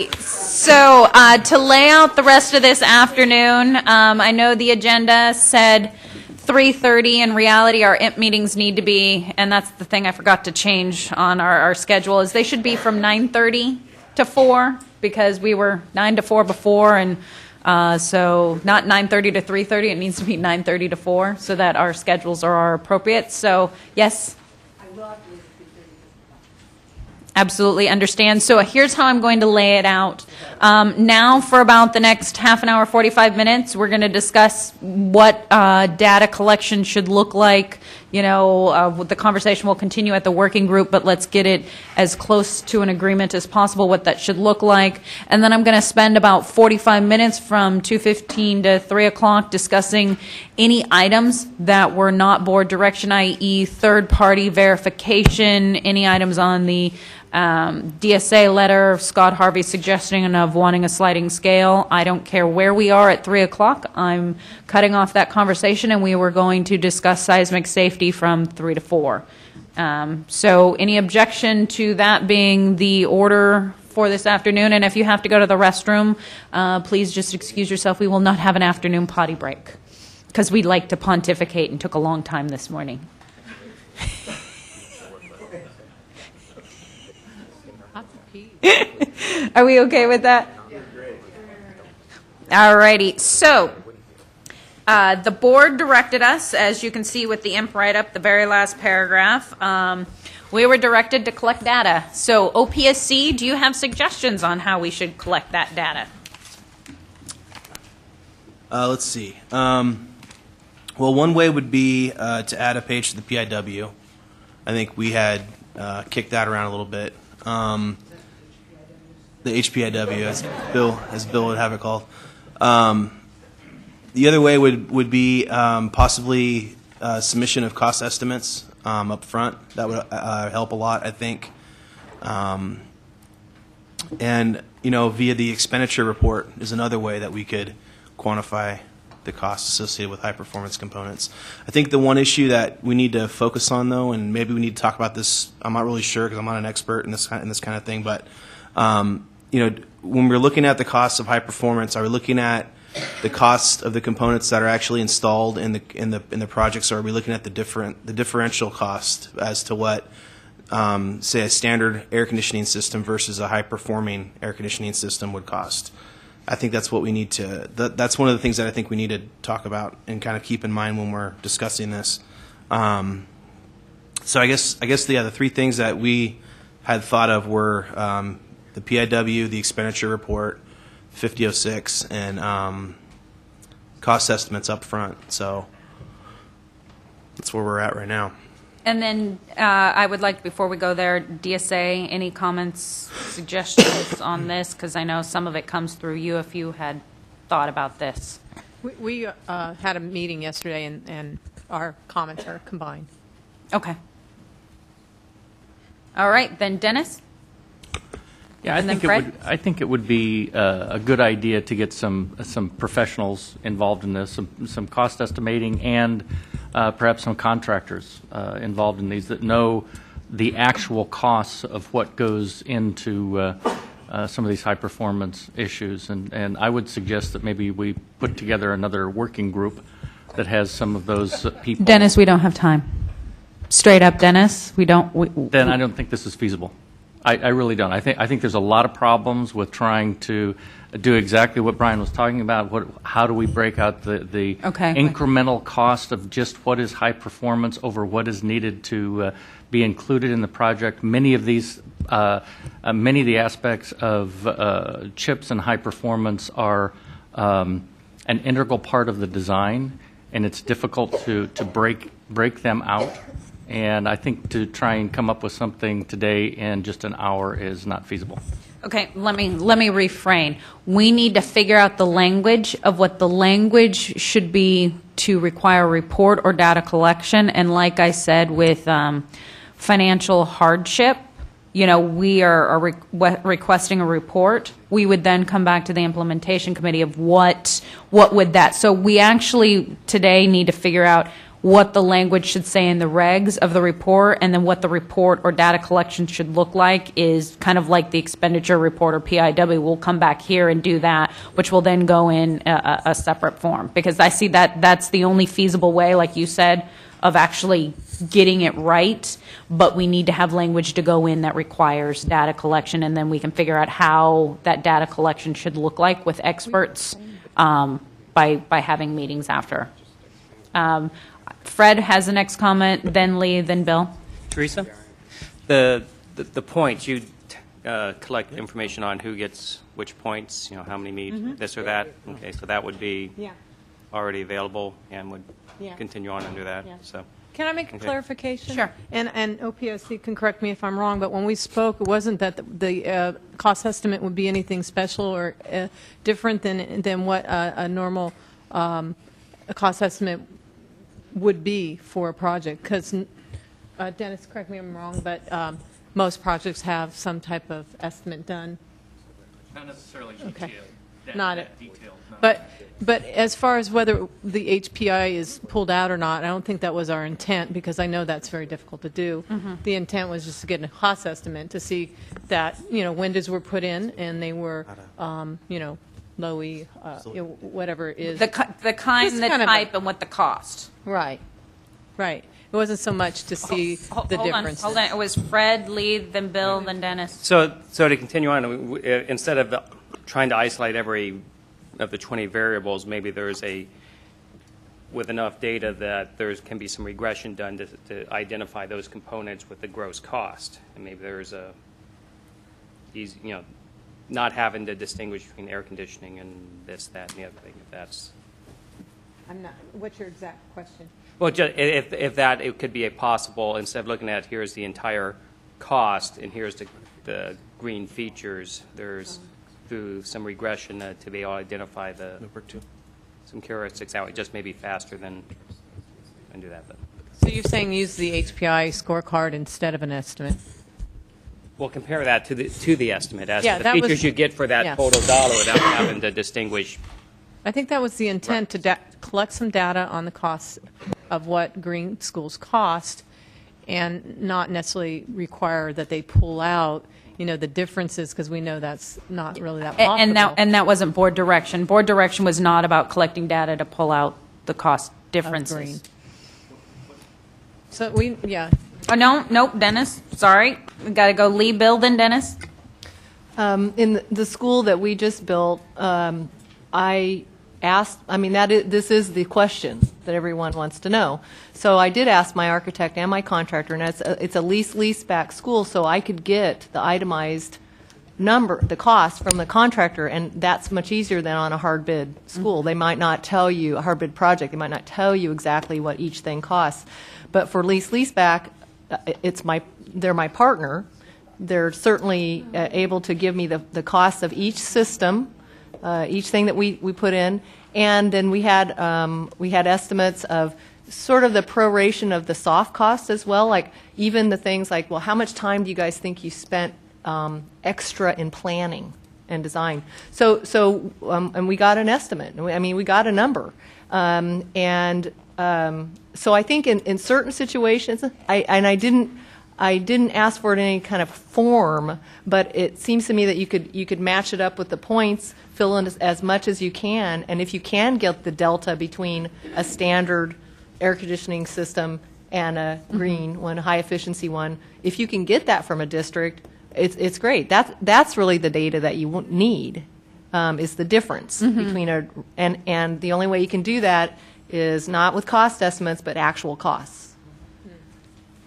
So to lay out the rest of this afternoon, I know the agenda said 3:30. In reality, our IMP meetings need to be, and that's the thing I forgot to change on our schedule, is they should be from 9:30 to 4, because we were 9 to 4 before, and so not 9:30 to 3:30. It needs to be 9:30 to 4 so that our schedules are appropriate. So, yes? Absolutely understand. So here's how I'm going to lay it out. Now for about the next half an hour, 45 minutes, we're going to discuss what data collection should look like. You know, the conversation will continue at the working group, but let's get it as close to an agreement as possible what that should look like. And then I'm going to spend about 45 minutes from 2:15 to 3 o'clock discussing any items that were not board direction, i.e. third-party verification, any items on the DSA letter, Scott Harvey suggesting of wanting a sliding scale. I don't care where we are at 3 o'clock. I'm cutting off that conversation, and we were going to discuss seismic safety from 3 to 4. So any objection to that being the order for this afternoon? And if you have to go to the restroom, please just excuse yourself. We will not have an afternoon potty break, because we'd like to pontificate and took a long time this morning. Are we okay with that? All righty. So the board directed us, as you can see with the IMP write-up, the very last paragraph, we were directed to collect data. So OPSC, do you have suggestions on how we should collect that data? Let's see. Well, one way would be to add a page to the PIW. I think we had kicked that around a little bit. The HPIW, as Bill would have it called. The other way would be possibly submission of cost estimates up front. That would help a lot, I think. And you know, via the expenditure report is another way that we could quantify the costs associated with high performance components. I think the one issue that we need to focus on, though, and maybe we need to talk about this, I'm not really sure because I'm not an expert in this kind of thing, but you know, when we're looking at the cost of high performance, are we looking at the cost of the components that are actually installed in the projects, or are we looking at the differential cost as to what, say, a standard air conditioning system versus a high performing air conditioning system would cost? I think that's what we need to. That's one of the things that I think we need to talk about and kind of keep in mind when we're discussing this. So I guess the three things that we had thought of were the PIW, the expenditure report, 5006, and cost estimates up front. So that's where we're at right now. And then I would like, before we go there, DSA, any comments, suggestions on this? Because I know some of it comes through you if you had thought about this. We had a meeting yesterday, and our comments are combined. Okay. All right, then Dennis? Yeah, I think it would be a good idea to get some professionals involved in this, some cost estimating, and perhaps some contractors involved in these that know the actual costs of what goes into some of these high performance issues. And I would suggest that maybe we put together another working group that has some of those people. Dennis, we don't have time. Straight up, Dennis, we don't. Then I don't think this is feasible. I really don't. I think there's a lot of problems with trying to do exactly what Brian was talking about. How do we break out the incremental cost of just what is high performance over what is needed to be included in the project? Many of these, many of the aspects of chips and high performance are an integral part of the design, and it's difficult to break them out. And I think to try and come up with something today in just an hour is not feasible. Okay, let me refrain. We need to figure out the language of what the language should be to require a report or data collection. And like I said, with financial hardship, you know, we are requesting a report. We would then come back to the implementation committee of what would that. So we actually today need to figure out what the language should say in the regs of the report, and then what the report or data collection should look like is kind of like the expenditure report or PIW. We'll come back here and do that, which will then go in a separate form, because I see that that's the only feasible way, like you said, of actually getting it right, but we need to have language to go in that requires data collection, and then we can figure out how that data collection should look like with experts by having meetings after. Fred has the next comment, then Lee, then Bill. Teresa, the points, you collect information on who gets which points, how many meet, this or that. Okay, so that would be already available and would continue on under that. So. Can I make a clarification? Sure. And OPSC can correct me if I'm wrong, but when we spoke, it wasn't that the cost estimate would be anything special or different than what a normal cost estimate would be for a project, because Dennis, correct me if I'm wrong, but most projects have some type of estimate done. Not necessarily Okay. detailed. Not that detailed. No. But as far as whether the HPI is pulled out or not, I don't think that was our intent, because I know that's very difficult to do. The intent was just to get a cost estimate to see that, windows were put in and they were, low E, whatever it is. The kind, Just the kind of type, and what the cost. Right, right. It wasn't so much to see the differences. Hold on. It was Fred, Lee, then Bill, then Dennis. So to continue on, instead of trying to isolate every of the 20 variables, maybe there's with enough data that there can be some regression done to identify those components with the gross cost. And maybe there's easy, not having to distinguish between air conditioning and this, that, and the other thing, if that's. I'm not, what's your exact question? Well, just if that, it could be a possible, instead of looking at here's the entire cost and here's the green features, there's through some regression to be able to identify some heuristics out. It just may be faster than and do that. But. So you're saying use the HPI scorecard instead of an estimate? Well, compare that to the estimate as Yeah, to the that features was- you get for that yes. total dollar without having to distinguish. I think that was the intent, to collect some data on the costs of what green schools cost, and not necessarily require that they pull out, the differences, because we know that's not really that possible. And that wasn't board direction. Board direction was not about collecting data to pull out the cost differences. green. So Oh, nope, Dennis, sorry. We got to go Lee, Bill, then Dennis. In the school that we just built, I asked, this is the question that everyone wants to know. So I did ask my architect and my contractor, and it's a lease-back school, so I could get the itemized number, the cost from the contractor, and that's much easier than on a hard bid school. They might not tell you, a hard bid project, they might not tell you exactly what each thing costs. But for lease-back, they're my partner. They're certainly able to give me the cost of each system, each thing that we put in, and then we had estimates of sort of the proration of the soft costs as well, like even the things like, well, how much time do you guys think you spent extra in planning and design? And we got an estimate. We got a number, so I think in certain situations, I didn't ask for it in any kind of form, but it seems to me that you could match it up with the points, fill in as much as you can, and if you can get the delta between a standard air conditioning system and a green one, high efficiency one, if you can get that from a district, it's great. That's really the data that you need, is the difference between and the only way you can do that is not with cost estimates, but actual costs.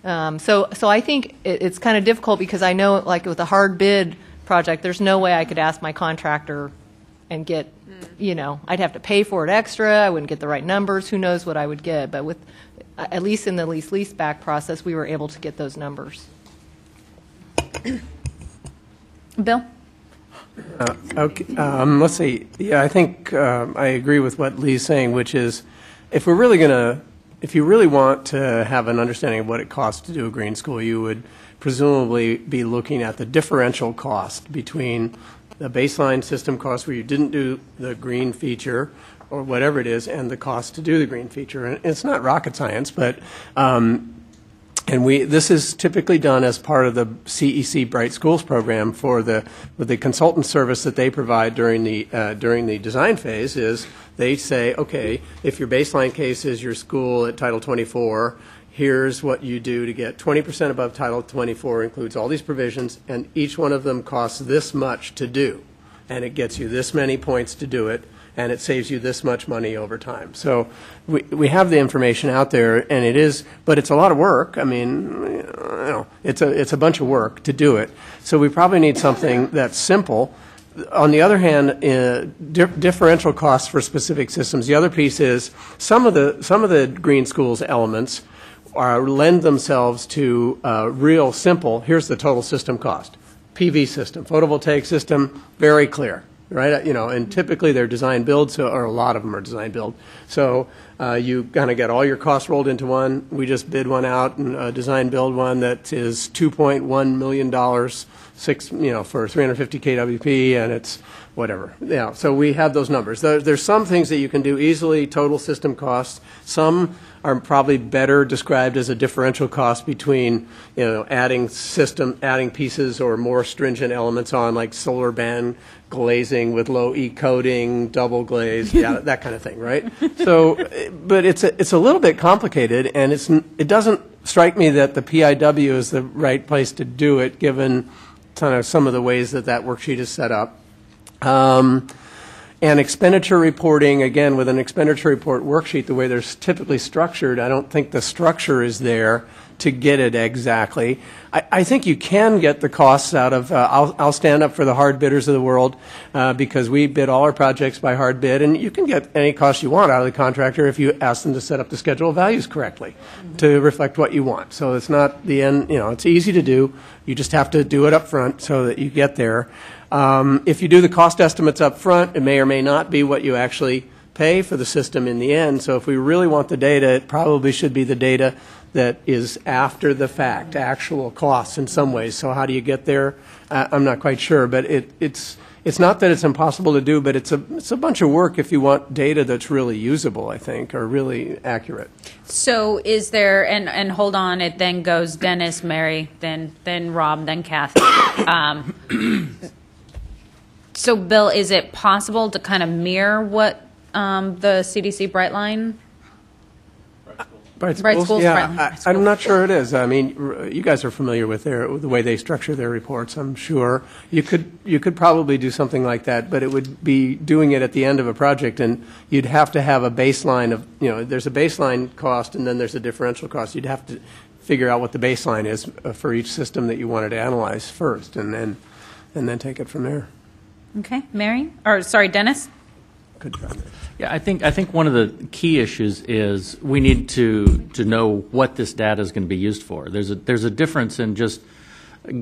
So I think it's kind of difficult, because I know, like with a hard bid project, there's no way I could ask my contractor and get, I'd have to pay for it extra. I wouldn't get the right numbers. Who knows what I would get? But with, at least in the lease-back process, we were able to get those numbers. Bill? Okay. Let's see. Yeah, I think I agree with what Lee's saying, which is if you really want to have an understanding of what it costs to do a green school, you would presumably be looking at the differential cost between the baseline system cost where you didn't do the green feature or whatever it is, and the cost to do the green feature. And it's not rocket science, but this is typically done as part of the CEC Bright Schools program for the consultant service that they provide during the design phase. Is they say, okay, if your baseline case is your school at Title 24, here's what you do to get 20% above Title 24, includes all these provisions, and each one of them costs this much to do, and it gets you this many points to do it, and it saves you this much money over time. So we have the information out there, and but it's a lot of work. I mean, it's a bunch of work to do it. So we probably need something that's simple. On the other hand, differential costs for specific systems. The other piece is some of the green schools elements lend themselves to real simple. Here's the total system cost. PV system, photovoltaic system, very clear. Right, and typically they're design build, or a lot of them are design build. So you kind of get all your costs rolled into one. We just bid one out, and design build one that is $2.1 million, for 350 kWp, and it's whatever. Yeah, so we have those numbers. There's some things that you can do easily, total system costs. Some are probably better described as a differential cost between, adding pieces or more stringent elements on, like solar band glazing with low E coating, double glaze, that kind of thing, right? So, but it's a little bit complicated, and it doesn't strike me that the PIW is the right place to do it, given kind of some of the ways that worksheet is set up. And expenditure reporting, again, with an expenditure report worksheet, the way they're typically structured, I don't think the structure is there to get it exactly. I think you can get the costs out of, I'll stand up for the hard bidders of the world, because we bid all our projects by hard bid, and you can get any cost you want out of the contractor if you ask them to set up the schedule of values correctly to reflect what you want. So it's not the end, it's easy to do. You just have to do it up front so that you get there. If you do the cost estimates up front, it may or may not be what you actually pay for the system in the end. So if we really want the data, it probably should be the data that is after the fact, actual costs in some ways. So how do you get there? I'm not quite sure, but it's not that it's impossible to do, but it's a bunch of work if you want data that's really usable, I think, or really accurate. So is there, and hold on, it then goes Dennis, Mary, then Rob, then Kathy. So, Bill, is it possible to kind of mirror what the CDC Brightline? Bright Schools? Yeah, Bright Schools. I'm not sure it is. I mean, you guys are familiar with the way they structure their reports, I'm sure. You could probably do something like that, but it would be doing it at the end of a project, and you'd have to have a baseline of, there's a baseline cost and then there's a differential cost. You'd have to figure out what the baseline is for each system that you wanted to analyze first, and then take it from there. Okay, Mary, or sorry, Dennis? Good try. Yeah, I think one of the key issues is we need to know what this data is going to be used for. There's a difference in just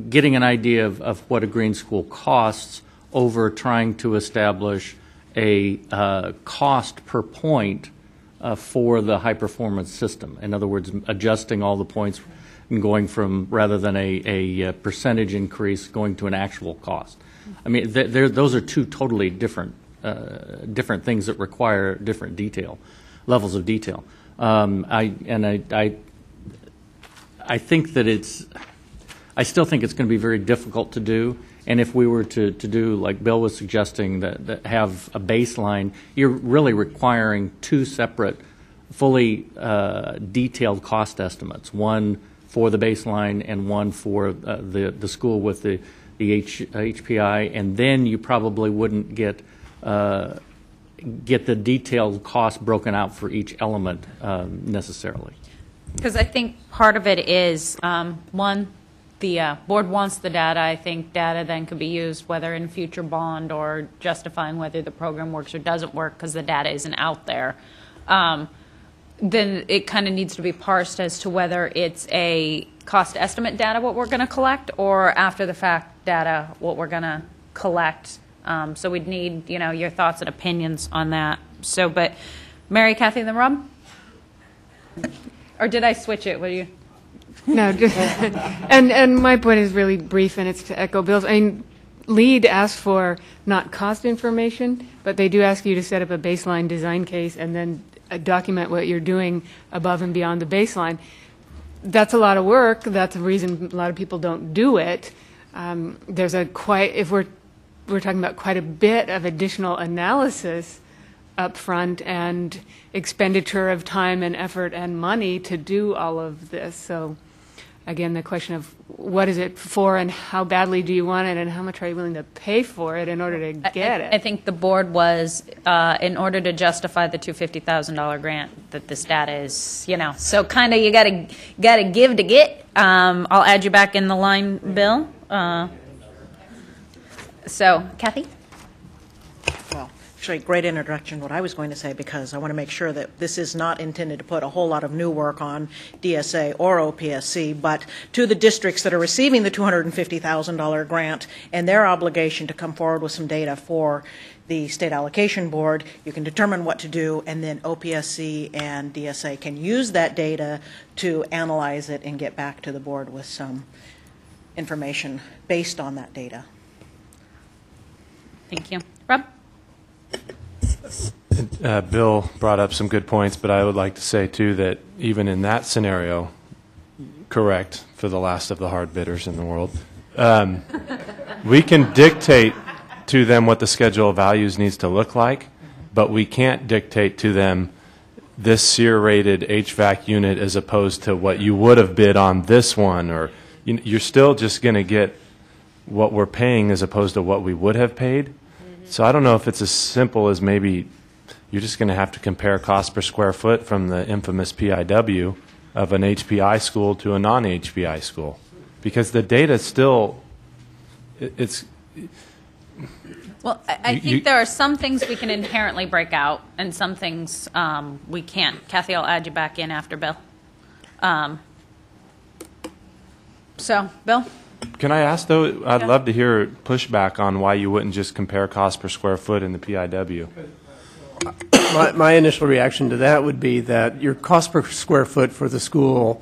getting an idea of what a green school costs over trying to establish a cost per point for the high performance system. In other words, adjusting all the points and going from, rather than a percentage increase, going to an actual cost. I mean, those are two totally different things that require different levels of detail. I think that I still think it's going to be very difficult to do. And if we were to do, like Bill was suggesting, that have a baseline, you're really requiring two separate, fully detailed cost estimates. One for the baseline and one for the school with the HPI, and then you probably wouldn't get the detailed cost broken out for each element necessarily. Because I think part of it is, one, the board wants the data. I think data then could be used whether in future bond or justifying whether the program works or doesn't work because the data isn't out there. Then it kind of needs to be parsed as to whether it's a cost estimate data what we're going to collect or after the fact data what we're going to collect. So we'd need, your thoughts and opinions on that. So, but Mary, Kathy, then Rob? Or did I switch it? What do you? No, and my point is really brief, and it's to echo Bill's. I mean, LEED asks for not cost information, but they do ask you to set up a baseline design case and then document what you're doing above and beyond the baseline. That's a lot of work. That's a reason a lot of people don't do it. There's if we're talking about quite a bit of additional analysis up front and expenditure of time and effort and money to do all of this. So again, the question of what is it for and how badly do you want it and how much are you willing to pay for it in order to get it? I think the board was, in order to justify the $250,000 grant, that this data is, so kind of you gotta give to get. I'll add you back in the line, Bill. So, Kathy? Well, actually, great introduction, what I was going to say, because I want to make sure that this is not intended to put a whole lot of new work on DSA or OPSC, but to the districts that are receiving the $250,000 grant and their obligation to come forward with some data for the State Allocation Board, you can determine what to do, and then OPSC and DSA can use that data to analyze it and get back to the board with some information based on that data. Thank you. Rob? Bill brought up some good points, but I would like to say, too, that even in that scenario, correct, for the last of the hard bidders in the world, we can dictate to them what the schedule of values needs to look like, but we can't dictate to them this SEER-rated HVAC unit as opposed to what you would have bid on this one, or you're still just going to get what we're paying as opposed to what we would have paid. So I don't know if it's as simple as maybe you're just going to have to compare cost per square foot from the infamous PIW of an HPI school to a non-HPI school, because the data still, it's. Well, I think there are some things we can inherently break out and some things we can't. Kathy, I'll add you back in after Bill. So, Bill? Can I ask, though, I'd love to hear pushback on why you wouldn't just compare cost per square foot in the PIW. My initial reaction to that would be that your cost per square foot for the school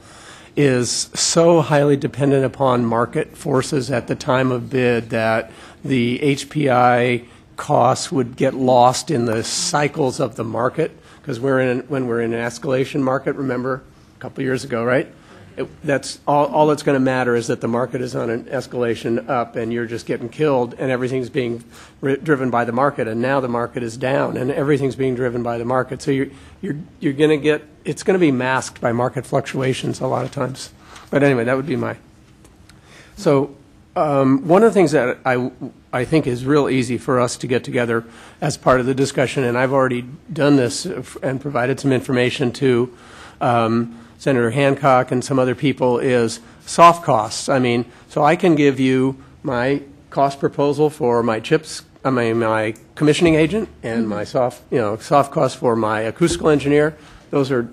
is so highly dependent upon market forces at the time of bid that the HPI costs would get lost in the cycles of the market, because when we're in an escalation market, remember, a couple years ago, right? That's all that's going to matter is that the market is on an escalation up and you're just getting killed and everything's being driven by the market, and now the market is down and everything's being driven by the market. So you're going to get, it's going to be masked by market fluctuations a lot of times. But anyway, that would be my. So one of the things that I think is real easy for us to get together as part of the discussion, and I've already done this and provided some information to Senator Hancock and some other people, is soft costs. I mean, so I can give you my cost proposal for my chips, my commissioning agent, and my soft cost for my acoustical engineer. Those are,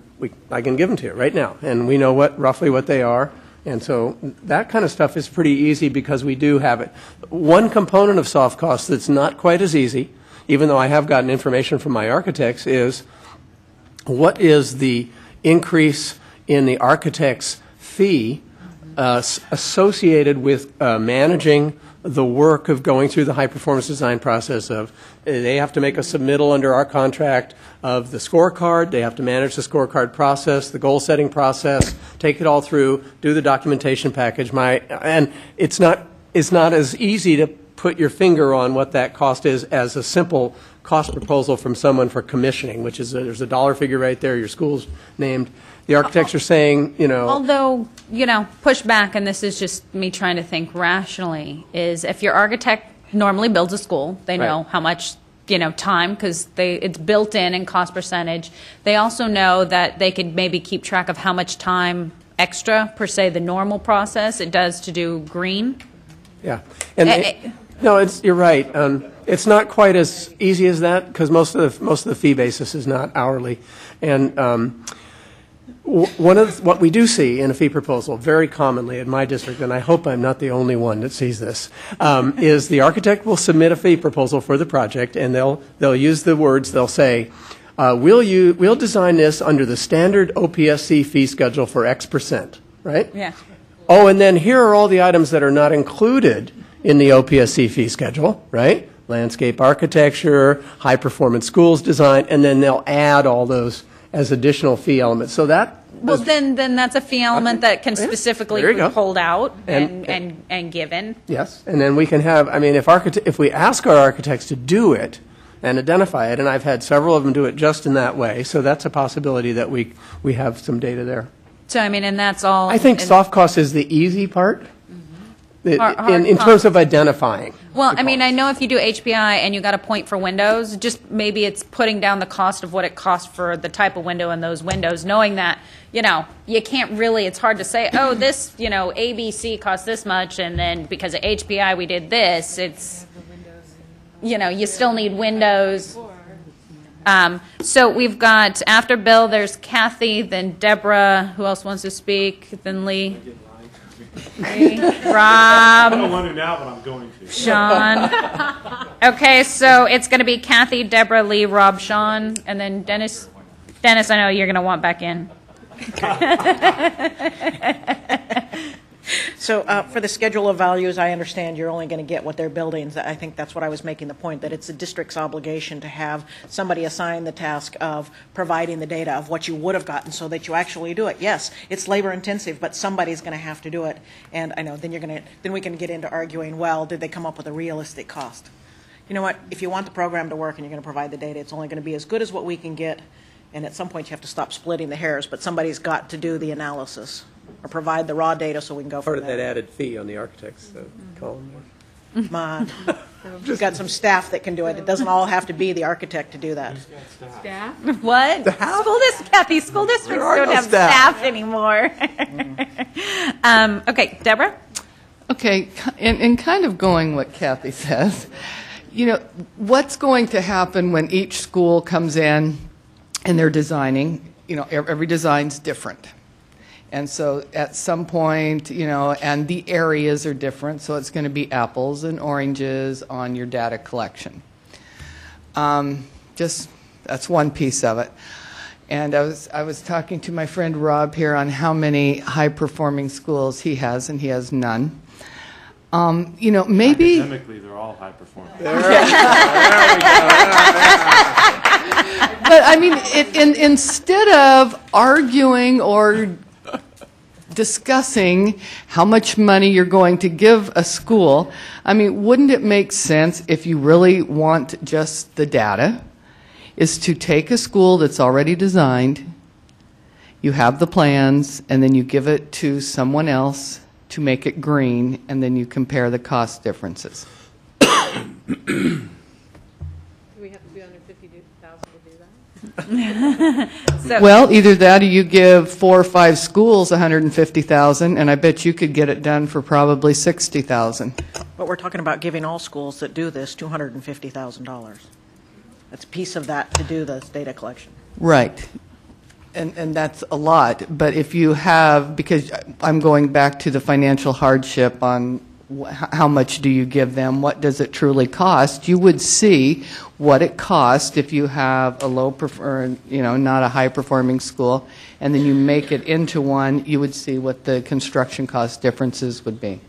I can give them to you right now, and we know roughly what they are. And so that kind of stuff is pretty easy because we do have it. One component of soft costs that's not quite as easy, even though I have gotten information from my architects, is what is the increase in the architect's fee associated with managing the work of going through the high-performance design process of they have to make a submittal under our contract of the scorecard, they have to manage the scorecard process, the goal-setting process, take it all through, do the documentation package. And it's not as easy to put your finger on what that cost is as a simple cost proposal from someone for commissioning, which is there's a dollar figure right there, your school's named. The architects are saying, Although, push back, and this is just me trying to think rationally, is if your architect normally builds a school, they know how much, time, because it's built in cost percentage. They also know that they could maybe keep track of how much time extra, per se, the normal process it does to do green. Yeah. And you're right. It's not quite as easy as that because most of the fee basis is not hourly. And what we do see in a fee proposal very commonly in my district, and I hope I'm not the only one that sees this, is the architect will submit a fee proposal for the project, and they'll use the words, they'll say, we'll design this under the standard OPSC fee schedule for X%, right? Yeah. Oh, and then here are all the items that are not included in the OPSC fee schedule, right? Landscape architecture, high-performance schools design, and then they'll add all those as additional fee elements. So that Well, then that's a fee element that can specifically There you be go. pulled out And- and given. Yes, and then we can have, I mean, if we ask our architects to do it and identify it, and I've had several of them do it just in that way, so that's a possibility that we have some data there. So, I mean, and that's all. I think and- soft cost is the easy part Hard in cost. terms of identifying. Well, I mean, I know if you do HPI and you got a point for windows, just maybe it's putting down the cost of what it costs for the type of window and those windows, knowing that, you can't really, it's hard to say, oh, this, ABC costs this much, and then because of HPI we did this, it's, you still need windows. So we've got, after Bill, there's Kathy, then Deborah, who else wants to speak, then Lee. Rob. I don't want to now, but I'm going to. Sean. Okay, so it's going to be Kathy, Deborah, Lee, Rob, Sean, and then Dennis. Dennis, I know you're going to want back in. So for the schedule of values, I understand you're only going to get what they're building. I think that's what I was making the point, that it's the district's obligation to have somebody assign the task of providing the data of what you would have gotten so that you actually do it. Yes, it's labor intensive, but somebody's going to have to do it. And I know then we can get into arguing, well, did they come up with a realistic cost? You know what? If you want the program to work and you're going to provide the data, it's only going to be as good as what we can get. And at some point, you have to stop splitting the hairs, but somebody's got to do the analysis or provide the raw data so we can go Part from of that there. added fee on the architect's column. Come on. We've got some staff that can do it. It doesn't all have to be the architect to do that. Staff? What? Kathy, school districts don't have staff anymore. Okay, Deborah? Okay, and kind of going what Kathy says, what's going to happen when each school comes in and they're designing, every design's different. And so at some point, and the areas are different, so it's going to be apples and oranges on your data collection. That's one piece of it. And I was talking to my friend Rob here on how many high-performing schools he has, and he has none. Maybe... Academically, they're all high performing. But, I mean, instead of arguing or discussing how much money you're going to give a school, I mean, wouldn't it make sense, if you really want just the data, is to take a school that's already designed, you have the plans, and then you give it to someone else to make it green, and then you compare the cost differences? Do we have to be under 50,000 to do that? Well, either that or you give 4 or 5 schools $150,000, and I bet you could get it done for probably $60,000. But we're talking about giving all schools that do this $250,000. That's a piece of that to do the data collection. Right. And that's a lot. But if you have, because I'm going back to the financial hardship on how much do you give them, what does it truly cost, you would see what it costs if you have a not a high-performing school, and then you make it into one, you would see what the construction cost differences would be.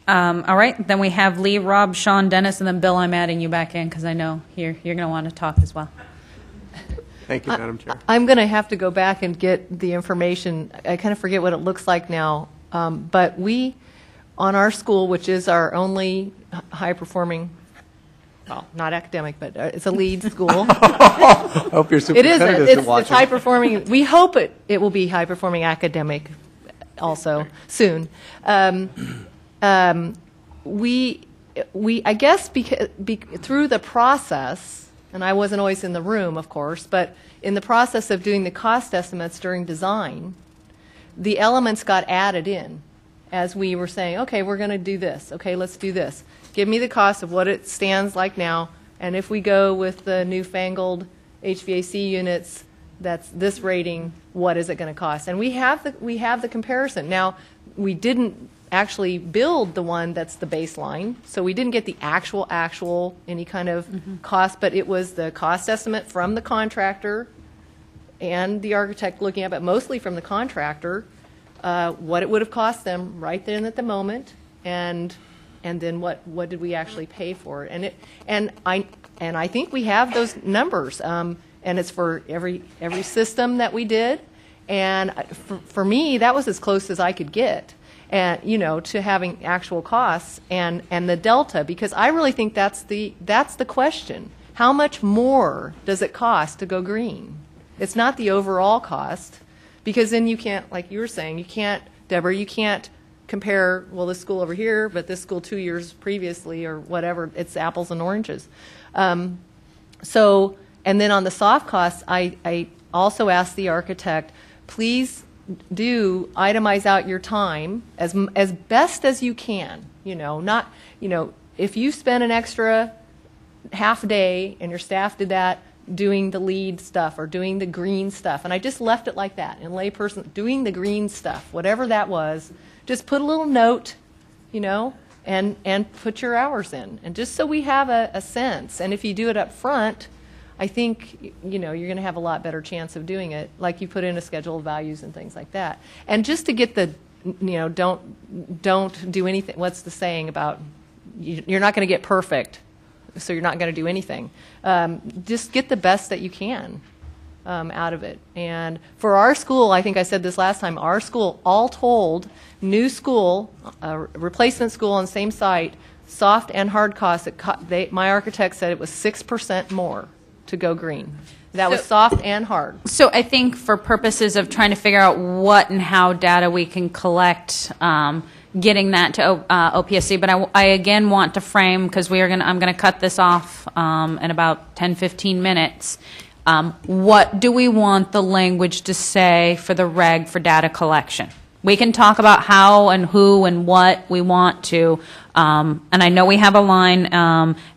All right, then we have Lee, Rob, Sean, Dennis, and then Bill, I'm adding you back in because I know you're going to want to talk as well. Thank you, Madam Chair. I'm going to have to go back and get the information. I kind of forget what it looks like now. But we, on our school, which is our only high-performing, well, not academic, but it's a lead school. Hope you're super It is. competitive to It's watch it. high-performing. We hope it will be high-performing academic also soon. We I guess through the process, and I wasn't always in the room, of course, but in the process of doing the cost estimates during design, the elements got added in as we were saying, okay, we're going to do this. Okay, let's do this. Give me the cost of what it stands like now, and if we go with the newfangled HVAC units, that's this rating, what is it going to cost? And we have the comparison. Now, we didn't actually build the one that's the baseline, so we didn't get the actual any kind of cost, but it was the cost estimate from the contractor and the architect looking at it, mostly from the contractor, what it would have cost them right then at the moment, and and then what did we actually pay for it? And I think we have those numbers, and it's for every system that we did. And for me, that was as close as I could get, and to having actual costs and the delta, because I really think that's the question. How much more does it cost to go green? It's not the overall cost, because then you can't, like you were saying, Deborah, you can't compare, well, this school over here, but this school 2 years previously or whatever. It's apples and oranges. And then on the soft costs, I also asked the architect, please do itemize out your time as best as you can. If you spend an extra half a day and your staff did that doing the lead stuff or doing the green stuff, and I just left it like that, in layperson, doing the green stuff, whatever that was, just put a little note, and put your hours in, and just so we have a sense. And if you do it up front, I think you're going to have a lot better chance of doing it, like you put in a schedule of values and things like that. And just to get the don't do anything. What's the saying about you're not going to get perfect, so you're not going to do anything. Just get the best that you can out of it. And for our school, I think I said this last time, our school, all told, new school, replacement school on the same site, soft and hard costs, my architect said it was 6% more to go green. That was soft and hard. So I think for purposes of trying to figure out what and how data we can collect, getting that to OPSC, but I again want to frame, because I'm going to cut this off in about 10, 15 minutes. What do we want the language to say for the reg for data collection? We can talk about how and who and what we want to, and I know we have a line,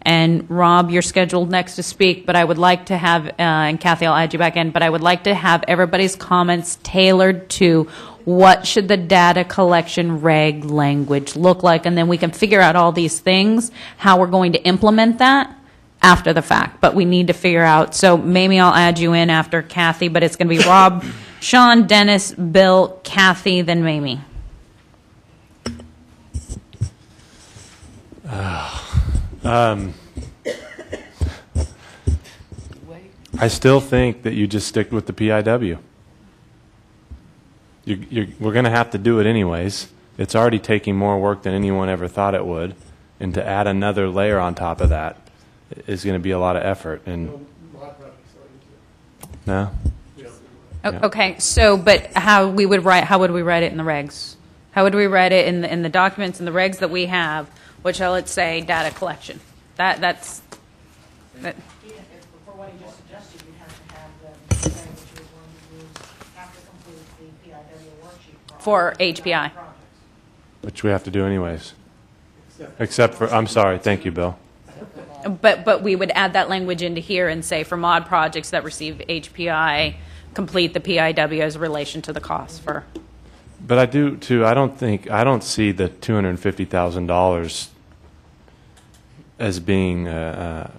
and Rob, you're scheduled next to speak, but I would like to have, and Kathy, I'll add you back in, but I would like to have everybody's comments tailored to what should the data collection reg language look like, and then we can figure out all these things, how we're going to implement that after the fact. But we need to figure out, so maybe I'll add you in after Kathy, but it's going to be Rob, Sean, Dennis, Bill, Kathy, then Mamie. I still think that you just stick with the PIW. We're going to have to do it anyways. It's already taking more work than anyone ever thought it would, and to add another layer on top of that is going to be a lot of effort. And no. Okay, so but how would we write it in the regs? How would we write it in the documents and the regs that we have, which let's say data collection? That's. For what he just suggested, you have to have the which you're going to use, have to complete the PIW worksheet for HPI. Which we have to do anyways. Except for, I'm sorry, thank you, Bill. But we would add that language into here and say for mod projects that receive HPI, complete the PIW as a relation to the cost for. But I do too. I don't see the $250,000 as being a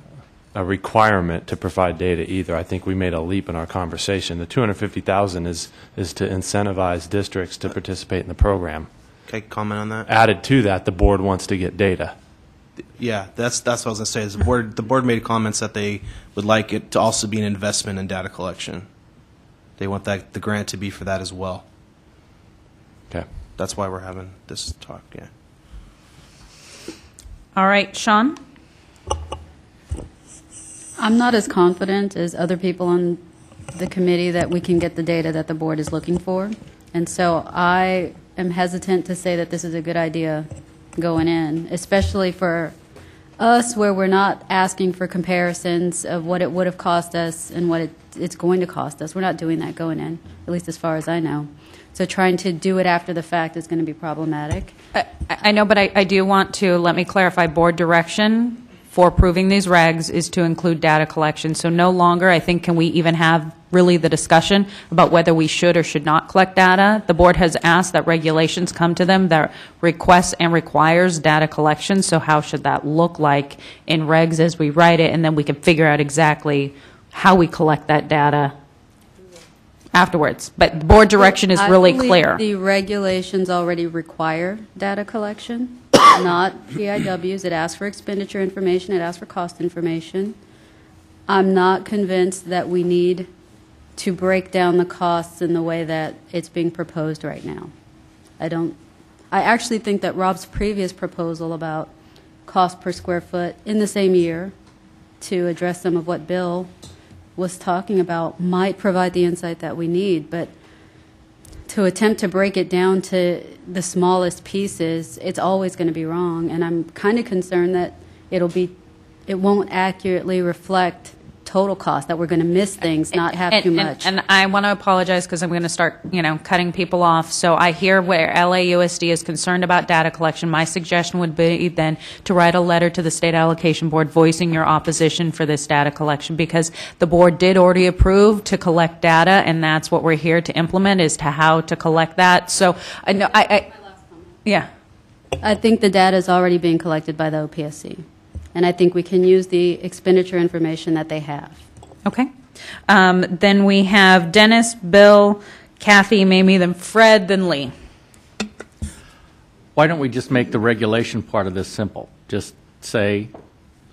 requirement to provide data either. I think we made a leap in our conversation. The $250,000 is to incentivize districts to participate in the program. Okay, comment on that. Added to that, the board wants to get data. Yeah, that's what I was going to say. Is the board made comments that they would like it to also be an investment in data collection. They want the grant to be for that as well. Okay. That's why we're having this talk, yeah. All right, Sean? I'm not as confident as other people on the committee that we can get the data that the board is looking for. And so I am hesitant to say that this is a good idea going in, especially for us where we're not asking for comparisons of what it would have cost us and what it's going to cost us. We're not doing that going in, at least as far as I know. So trying to do it after the fact is going to be problematic. I know, but I do want to, let me clarify, board direction for approving these regs is to include data collection. So no longer, I think, can we even have really the discussion about whether we should or should not collect data. The board has asked that regulations come to them that requests and requires data collection. So how should that look like in regs as we write it, and then we can figure out exactly how we collect that data afterwards. But board direction is really clear. The regulations already require data collection. not PIWs. It asks for expenditure information. It asks for cost information. I'm not convinced that we need to break down the costs in the way that it's being proposed right now. I actually think that Rob's previous proposal about cost per square foot in the same year to address some of what Bill was talking about might provide the insight that we need, but to attempt to break it down to the smallest pieces, it's always going to be wrong, and I'm kind of concerned that it won't accurately reflect total cost, that we're going to miss things, not have too much. And I want to apologize because I'm going to start, cutting people off. So I hear where LAUSD is concerned about data collection. My suggestion would be then to write a letter to the State Allocation Board voicing your opposition for this data collection, because the board did already approve to collect data, and that's what we're here to implement, is to how to collect that. So I know yeah. I think the data is already being collected by the OPSC. And I think we can use the expenditure information that they have. Okay. Then we have Dennis, Bill, Kathy, Mamie, then Fred, then Lee. Why don't we just make the regulation part of this simple? Just say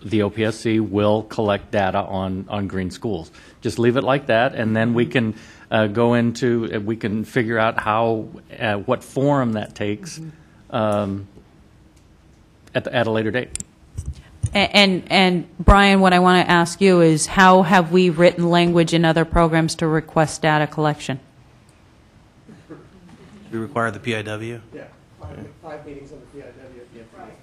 the OPSC will collect data on green schools. Just leave it like that, and then we can we can figure out what form that takes at a later date. And Brian, what I want to ask you is, how have we written language in other programs to request data collection? We require the PIW? Yeah, 5 meetings on the PIW. Right.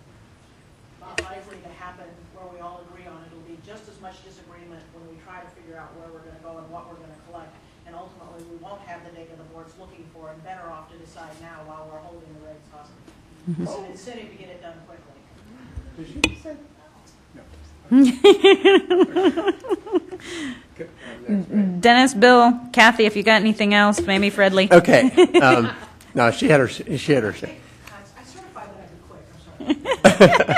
Not likely to happen where we all agree on it. It'll be just as much disagreement when we try to figure out where we're going to go and what we're going to collect. And ultimately, we won't have the data the board's looking for, and better off to decide now while we're holding the regs hostage. It's an incentive to get it done quickly. Did you say? Dennis, Bill, Kathy, if you got anything else, Mamie, Fred, Lee. Okay. No, she had her say. I certified that I could quick. I'm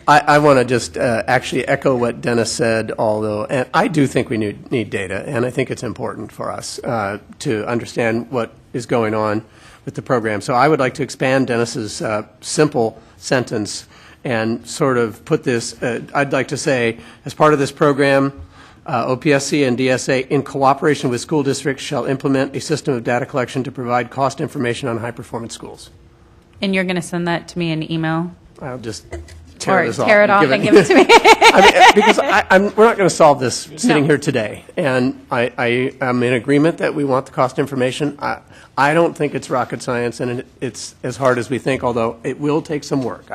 sorry. I want to just actually echo what Dennis said, although, and I do think we need data, and I think it's important for us to understand what is going on with the program. So I would like to expand Dennis's simple sentence and sort of put this, I'd like to say, as part of this program, OPSC and DSA, in cooperation with school districts, shall implement a system of data collection to provide cost information on high-performance schools. And you're going to send that to me in email? I'll just tear it off and give it to me. Because we're not going to solve this sitting here today. And I am in agreement that we want the cost information. I don't think it's rocket science, and it's as hard as we think, although it will take some work.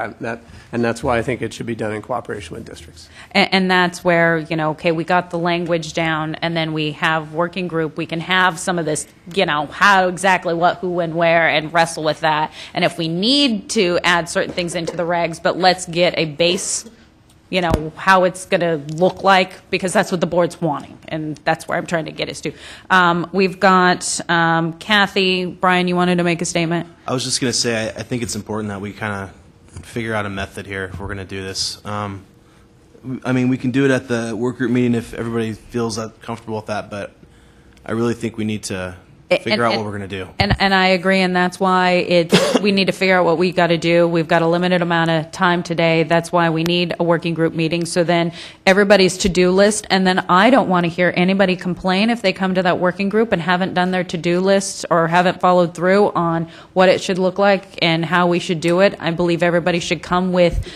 And that's why I think it should be done in cooperation with districts. And that's where, okay, we got the language down, and then we have working group. We can have some of this, how exactly what, who, when, where, and wrestle with that. And if we need to add certain things into the regs, but let's get a base, how it's going to look like, because that's what the board's wanting, and that's where I'm trying to get us to. We've got Kathy. Brian, you wanted to make a statement? I was just going to say, I think it's important that we kind of figure out a method here if we're going to do this. We can do it at the work group meeting if everybody feels comfortable with that, but I really think we need to figure out what we're going to do. And I agree, and that's why we need to figure out what we got to do. We've got a limited amount of time today. That's why we need a working group meeting. So then everybody's to-do list, and then I don't want to hear anybody complain if they come to that working group and haven't done their to-do list or haven't followed through on what it should look like and how we should do it. I believe everybody should come with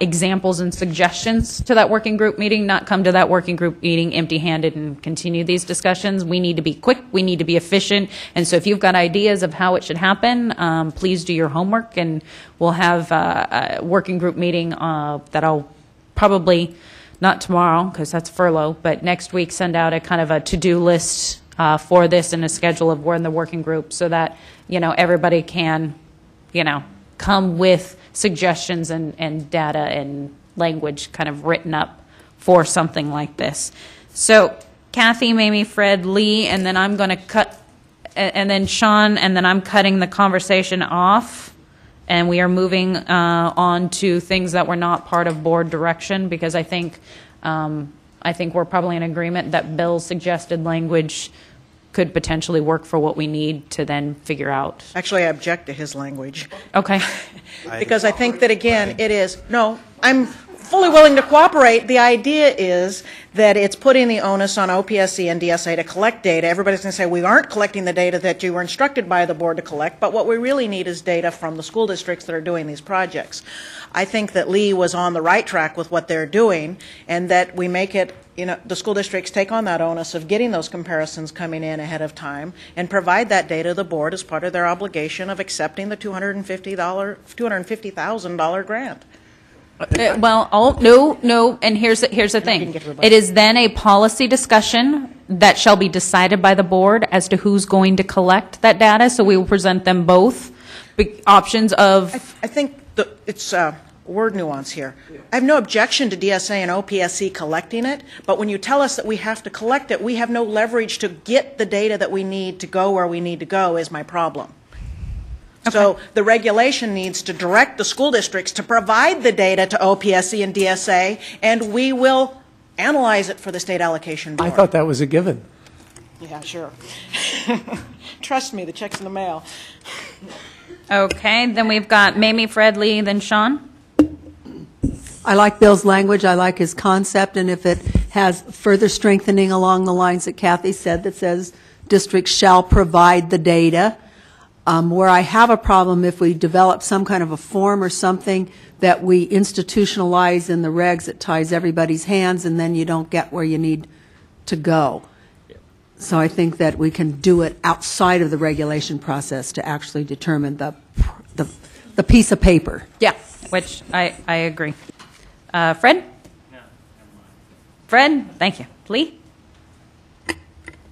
examples and suggestions to that working group meeting, not come to that working group meeting empty-handed and continue these discussions. We need to be quick. We need to be efficient. And so if you've got ideas of how it should happen, please do your homework, and we'll have a working group meeting that I'll probably, not tomorrow because that's furlough, but next week send out a kind of a to-do list for this and a schedule of where in the working group so that, everybody can, come with suggestions and data and language kind of written up for something like this. So Kathy, Mamie, Fred, Lee, and then I'm going to cut, and then Sean, and then I'm cutting the conversation off, and we are moving on to things that were not part of board direction, because I think we're probably in agreement that Bill's suggested language could potentially work for what we need to then figure out. Actually, I object to his language. Okay. Because I think that, again, it is, no, I'm fully willing to cooperate. The idea is that it's putting the onus on OPSC and DSA to collect data. Everybody's going to say, we aren't collecting the data that you were instructed by the board to collect, but what we really need is data from the school districts that are doing these projects. I think that Lee was on the right track with what they're doing, and that we make it, the school districts take on that onus of getting those comparisons coming in ahead of time and provide that data to the board as part of their obligation of accepting the $250,000 grant. No, and here's the thing. It is then a policy discussion that shall be decided by the board as to who's going to collect that data, so we will present them both options of... I think it's word nuance here. I have no objection to DSA and OPSC collecting it, but when you tell us that we have to collect it, we have no leverage to get the data that we need to go where we need to go is my problem. Okay. So the regulation needs to direct the school districts to provide the data to OPSC and DSA, and we will analyze it for the state allocation board. I thought that was a given. Yeah, sure. Trust me, the check's in the mail. Okay, then we've got Mamie, Fred, Lee, then Sean. I like Bill's language. I like his concept, and if it has further strengthening along the lines that Kathy said that says districts shall provide the data. Where I have a problem, if we develop some kind of a form or something that we institutionalize in the regs, it ties everybody's hands, and then you don't get where you need to go. So I think that we can do it outside of the regulation process to actually determine the piece of paper. Yeah, which I agree. Fred? Fred, thank you. Lee?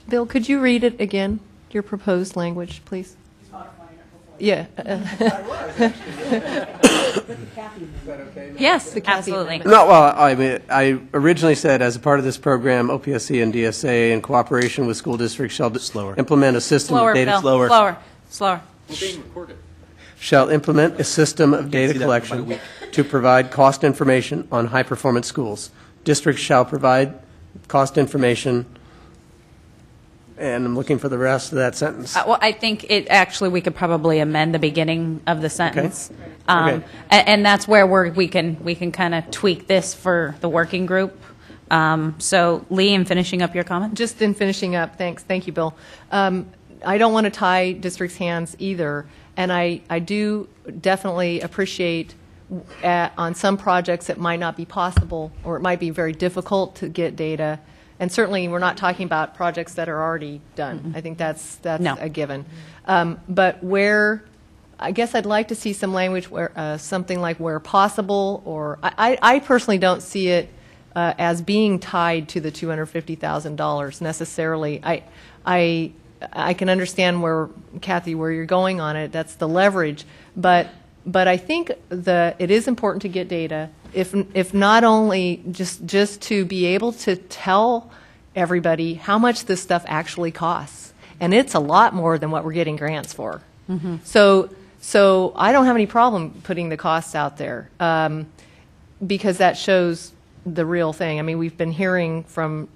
Bill, could you read it again, your proposed language, please? Yeah. Yes, absolutely. No, well, I mean, I originally said as a part of this program, OPSC and DSA in cooperation with school districts shall implement a system of data. Slower. Shall implement a system of data collection to provide cost information on high-performance schools. Districts shall provide cost information. And I'm looking for the rest of that sentence. Well, I think we could probably amend the beginning of the sentence. Okay. And that's where we can kind of tweak this for the working group. So, Lee, in finishing up your comment? Just in finishing up, thank you, Bill. I don't want to tie districts' hands either, and I do definitely appreciate on some projects it might not be possible, or it might be very difficult to get data. And certainly, we're not talking about projects that are already done. Mm-hmm. I think that's a given. But where, I guess I'd like to see some language where something like where possible, or I personally don't see it as being tied to the $250,000 necessarily. I can understand where Kathy, where you're going on it. That's the leverage, but I think it is important to get data. If not only just to be able to tell everybody how much this stuff actually costs, and it's a lot more than what we're getting grants for. Mm-hmm. So I don't have any problem putting the costs out there because that shows the real thing. I mean, we've been hearing from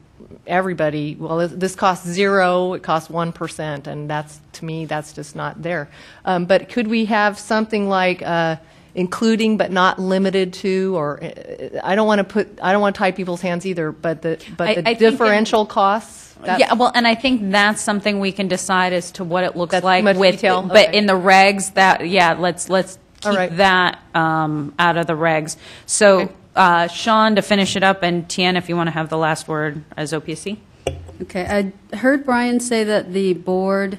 everybody, well, this costs 0, it costs 1%, and to me that's just not there. But could we have something like including but not limited to, or I don't want to tie people's hands either, but the differential costs. Yeah, well, and I think that's something we can decide as to what it looks like with detail. But in the regs, let's keep that out of the regs. So, Sean, to finish it up, and Tien, if you want to have the last word as OPSC. Okay, I heard Brian say that the board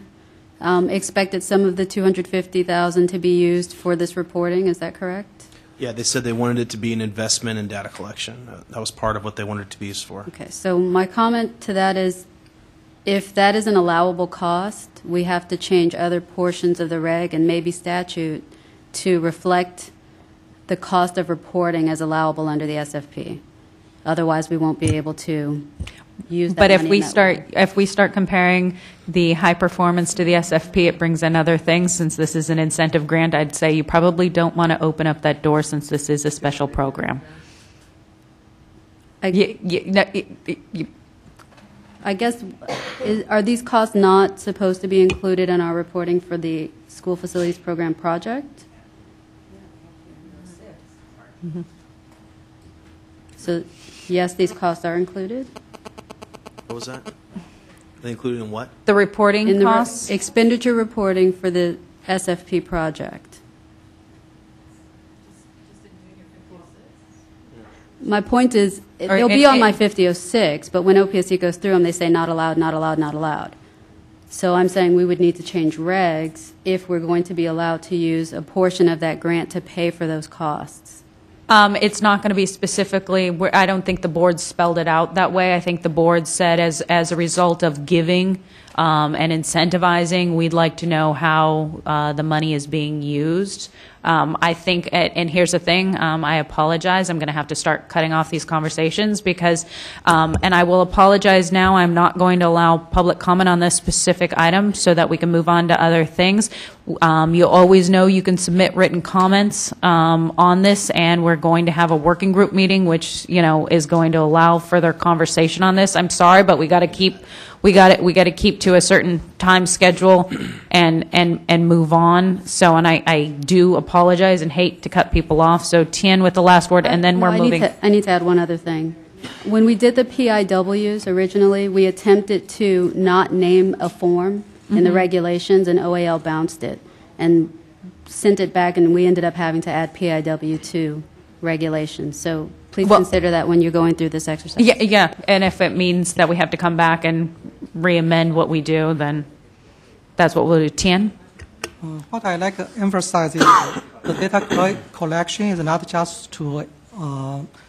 expected some of the $250,000 to be used for this reporting. Is that correct? Yeah, they said they wanted it to be an investment in data collection. That was part of what they wanted it to be used for. Okay, so my comment to that is, if that is an allowable cost, we have to change other portions of the reg and maybe statute to reflect the cost of reporting as allowable under the SFP. Otherwise, we won't be able to use that But money if we start comparing the high performance to the SFP, it brings in other things. Since this is an incentive grant, I'd say you probably don't want to open up that door since this is a special program. I guess, are these costs not supposed to be included in our reporting for the school facilities program project? So, yes, these costs are included? What was that? They included in what? The reporting In the costs? expenditure reporting for the SFP project. My point is, they'll be on my 5006, but when OPSC goes through them, they say not allowed, not allowed, not allowed. So I'm saying we would need to change regs if we're going to be allowed to use a portion of that grant to pay for those costs. It's not going to be specifically, I don't think the board spelled it out that way. I think the board said as a result of giving and incentivizing, we'd like to know how the money is being used. I think, and here's the thing, I apologize. I'm going to have to start cutting off these conversations because, and I will apologize now, I'm not going to allow public comment on this specific item so that we can move on to other things. You always know you can submit written comments on this, and we're going to have a working group meeting, which, you know, is going to allow further conversation on this. I'm sorry, but we got to keep to a certain time schedule and move on. So, and I do apologize and hate to cut people off. So Tien with the last word, and then we're moving. I need to add one other thing. When we did the PIWs originally, we attempted to not name a form in the regulations, and OAL bounced it and sent it back, and we ended up having to add PIW to regulations. So please consider that when you're going through this exercise. Yeah, and if it means that we have to come back and re-amend what we do, then that's what we'll do. Tien? What I like to emphasize is the data collection is not just to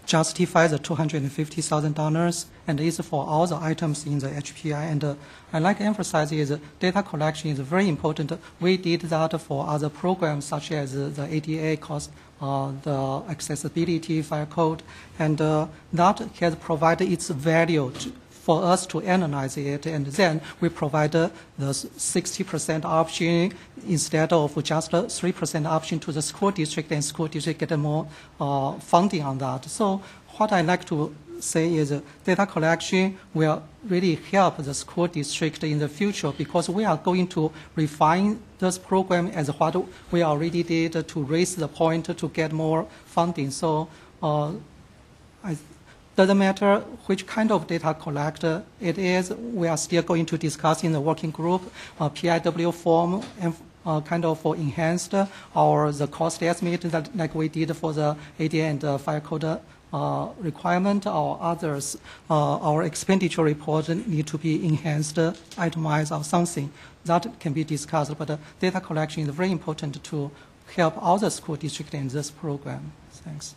justify the $250,000, and it's for all the items in the HPI. And I like to emphasize is data collection is very important. We did that for other programs such as the ADA cost, the accessibility file code, and that has provided its value for us to analyze it, and then we provide the 60% option instead of just 3% option to the school district, and school district get more funding on that. So what I like to say is data collection will really help the school district in the future, because we are going to refine this program as what we already did to raise the point to get more funding. So doesn't matter which kind of data collector it is, we are still going to discuss in the working group PIW form and kind of for enhanced or the cost estimate that like we did for the ADA and fire code requirement or others. Our expenditure report need to be enhanced, itemized or something. That can be discussed, but data collection is very important to help all the school districts in this program. Thanks.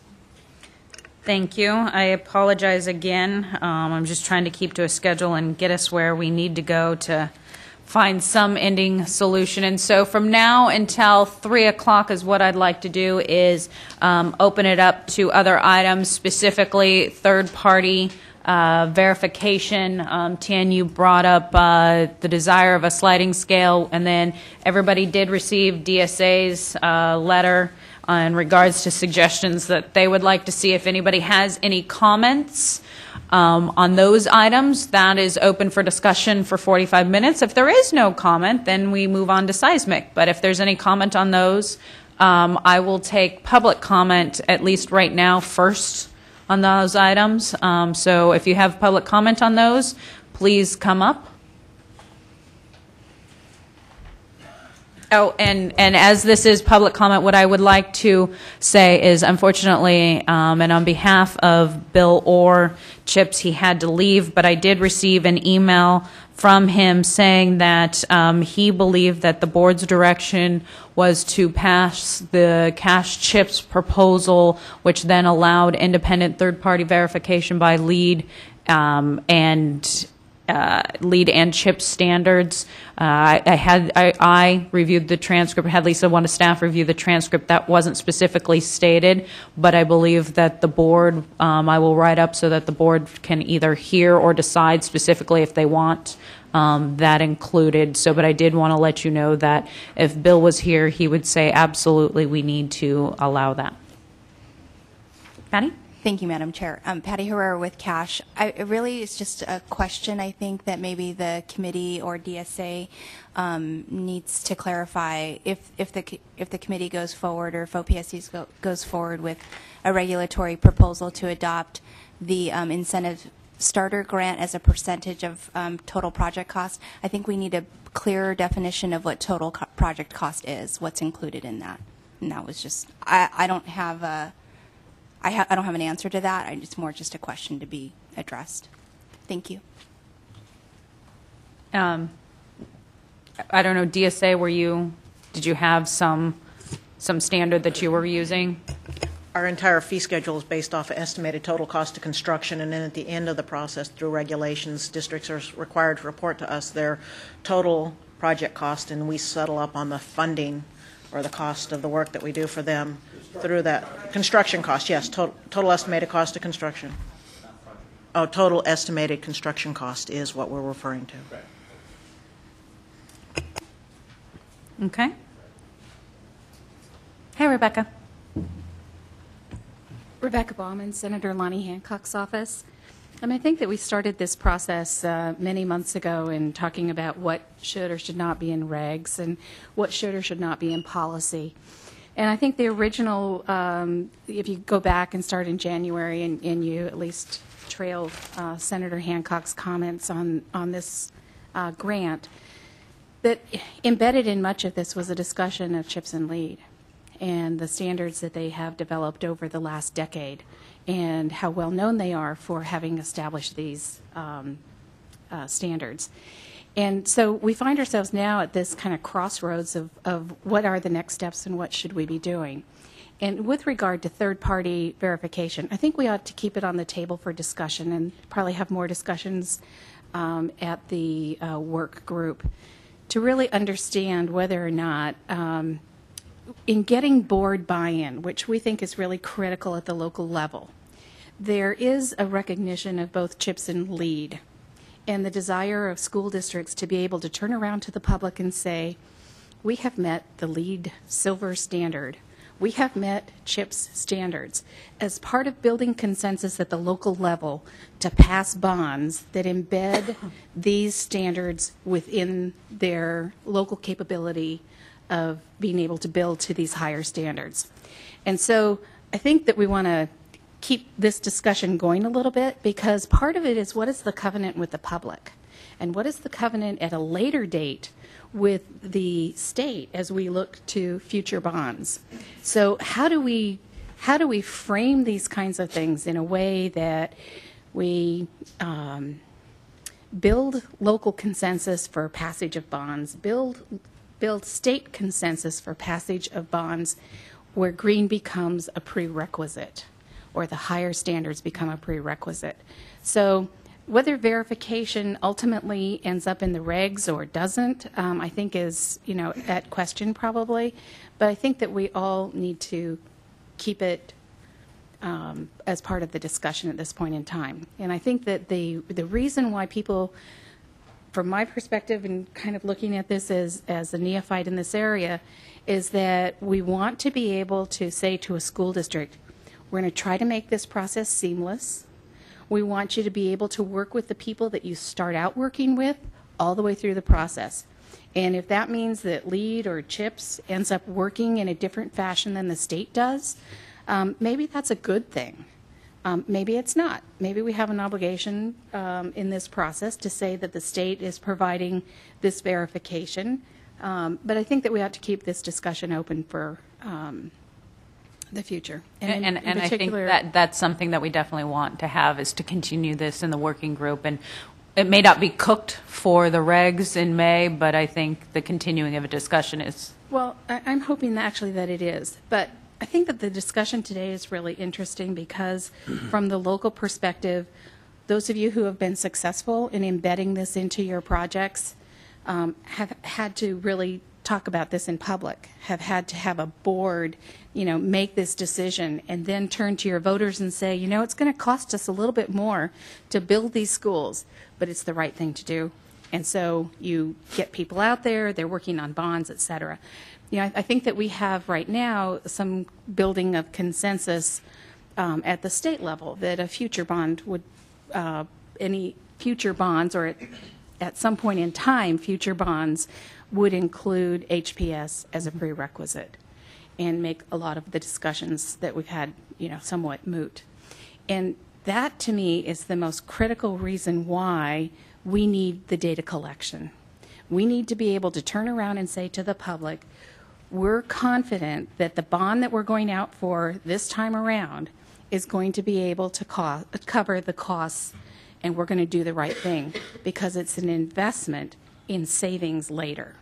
Thank you. I apologize again. I'm just trying to keep to a schedule and get us where we need to go to find some ending solution. And so from now until 3 o'clock is what I'd like to do is open it up to other items, specifically third-party verification. Tien, you brought up the desire of a sliding scale, and then everybody did receive DSA's letter in regards to suggestions that they would like to see. If anybody has any comments on those items, that is open for discussion for 45 minutes. If there is no comment, then we move on to seismic. But if there's any comment on those, I will take public comment, at least right now, first on those items. So if you have public comment on those, please come up. Oh, and as this is public comment, what I would like to say is, unfortunately, and on behalf of Bill Orr, Chips, he had to leave, but I did receive an email from him saying that he believed that the board's direction was to pass the cash chips proposal, which then allowed independent third-party verification by lead and chip standards. I reviewed the transcript, had Lisa, one of staff, review the transcript. That wasn't specifically stated, but I believe that the board, I will write up so that the board can either hear or decide specifically if they want that included. So, but I did want to let you know that if Bill was here, he would say absolutely we need to allow that. Patty? Thank you, Madam Chair. Patty Herrera with Cash. Really, it's just a question, I think, that maybe the committee or DSA needs to clarify if the committee goes forward or if OPSC goes forward with a regulatory proposal to adopt the incentive starter grant as a percentage of total project cost. I think we need a clearer definition of what total project cost is, what's included in that. And that was just, I don't have an answer to that. It's more just a question to be addressed. Thank you. I don't know, DSA, did you have some standard that you were using? Our entire fee schedule is based off of estimated total cost of construction, and then at the end of the process, through regulations, districts are required to report to us their total project cost, and we settle up on the funding or the cost of the work that we do for them through that. Construction cost, yes, total estimated cost of construction. Oh, total estimated construction cost is what we're referring to. Okay. Hey, Rebecca. Rebecca Baumann, Senator Lonnie Hancock's office. I think that we started this process many months ago in talking about what should or should not be in regs and what should or should not be in policy. And I think the original, if you go back and start in January and you at least trail Senator Hancock's comments on this grant, that embedded in much of this was a discussion of CHIPS and LEAD and the standards that they have developed over the last decade and how well known they are for having established these standards. And so we find ourselves now at this kind of crossroads of what are the next steps and what should we be doing. And with regard to third-party verification, I think we ought to keep it on the table for discussion and probably have more discussions at the work group to really understand whether or not in getting board buy-in, which we think is really critical at the local level, there is a recognition of both CHIPS and LEAD and the desire of school districts to be able to turn around to the public and say, we have met the LEAD Silver standard. We have met CHIPS standards as part of building consensus at the local level to pass bonds that embed these standards within their local capability of being able to build to these higher standards. And so I think that we want to keep this discussion going a little bit because part of it is what is the covenant with the public and what is the covenant at a later date with the state as we look to future bonds. So how do we frame these kinds of things in a way that we build local consensus for passage of bonds, build state consensus for passage of bonds where green becomes a prerequisite or the higher standards become a prerequisite. So whether verification ultimately ends up in the regs or doesn't, I think is, at question probably. But I think that we all need to keep it as part of the discussion at this point in time. And I think that the reason why people, from my perspective and kind of looking at this as a neophyte in this area, is that we want to be able to say to a school district, we're going to try to make this process seamless. We want you to be able to work with the people that you start out working with all the way through the process. And if that means that LEAD or CHIPS ends up working in a different fashion than the state does, maybe that's a good thing. Maybe it's not. Maybe we have an obligation in this process to say that the state is providing this verification. But I think that we ought to keep this discussion open for the future. And I think that that's something that we definitely want to have, is to continue this in the working group. And it may not be cooked for the regs in May, but I think the continuing of a discussion is. Well, I'm hoping actually that it is. But I think that the discussion today is really interesting because from the local perspective, those of you who have been successful in embedding this into your projects have had to really talk about this in public, have had to have a board, make this decision and then turn to your voters and say, it's going to cost us a little bit more to build these schools, but it's the right thing to do. And so you get people out there, they're working on bonds, et cetera. I think that we have right now some building of consensus at the state level, that a future bond would, any future bonds, or at some point in time, future bonds would include HPS as a prerequisite and make a lot of the discussions that we've had, somewhat moot. And that, to me, is the most critical reason why we need the data collection. We need to be able to turn around and say to the public, we're confident that the bond that we're going out for this time around is going to be able to cover the costs, and we're going to do the right thing because it's an investment in savings later.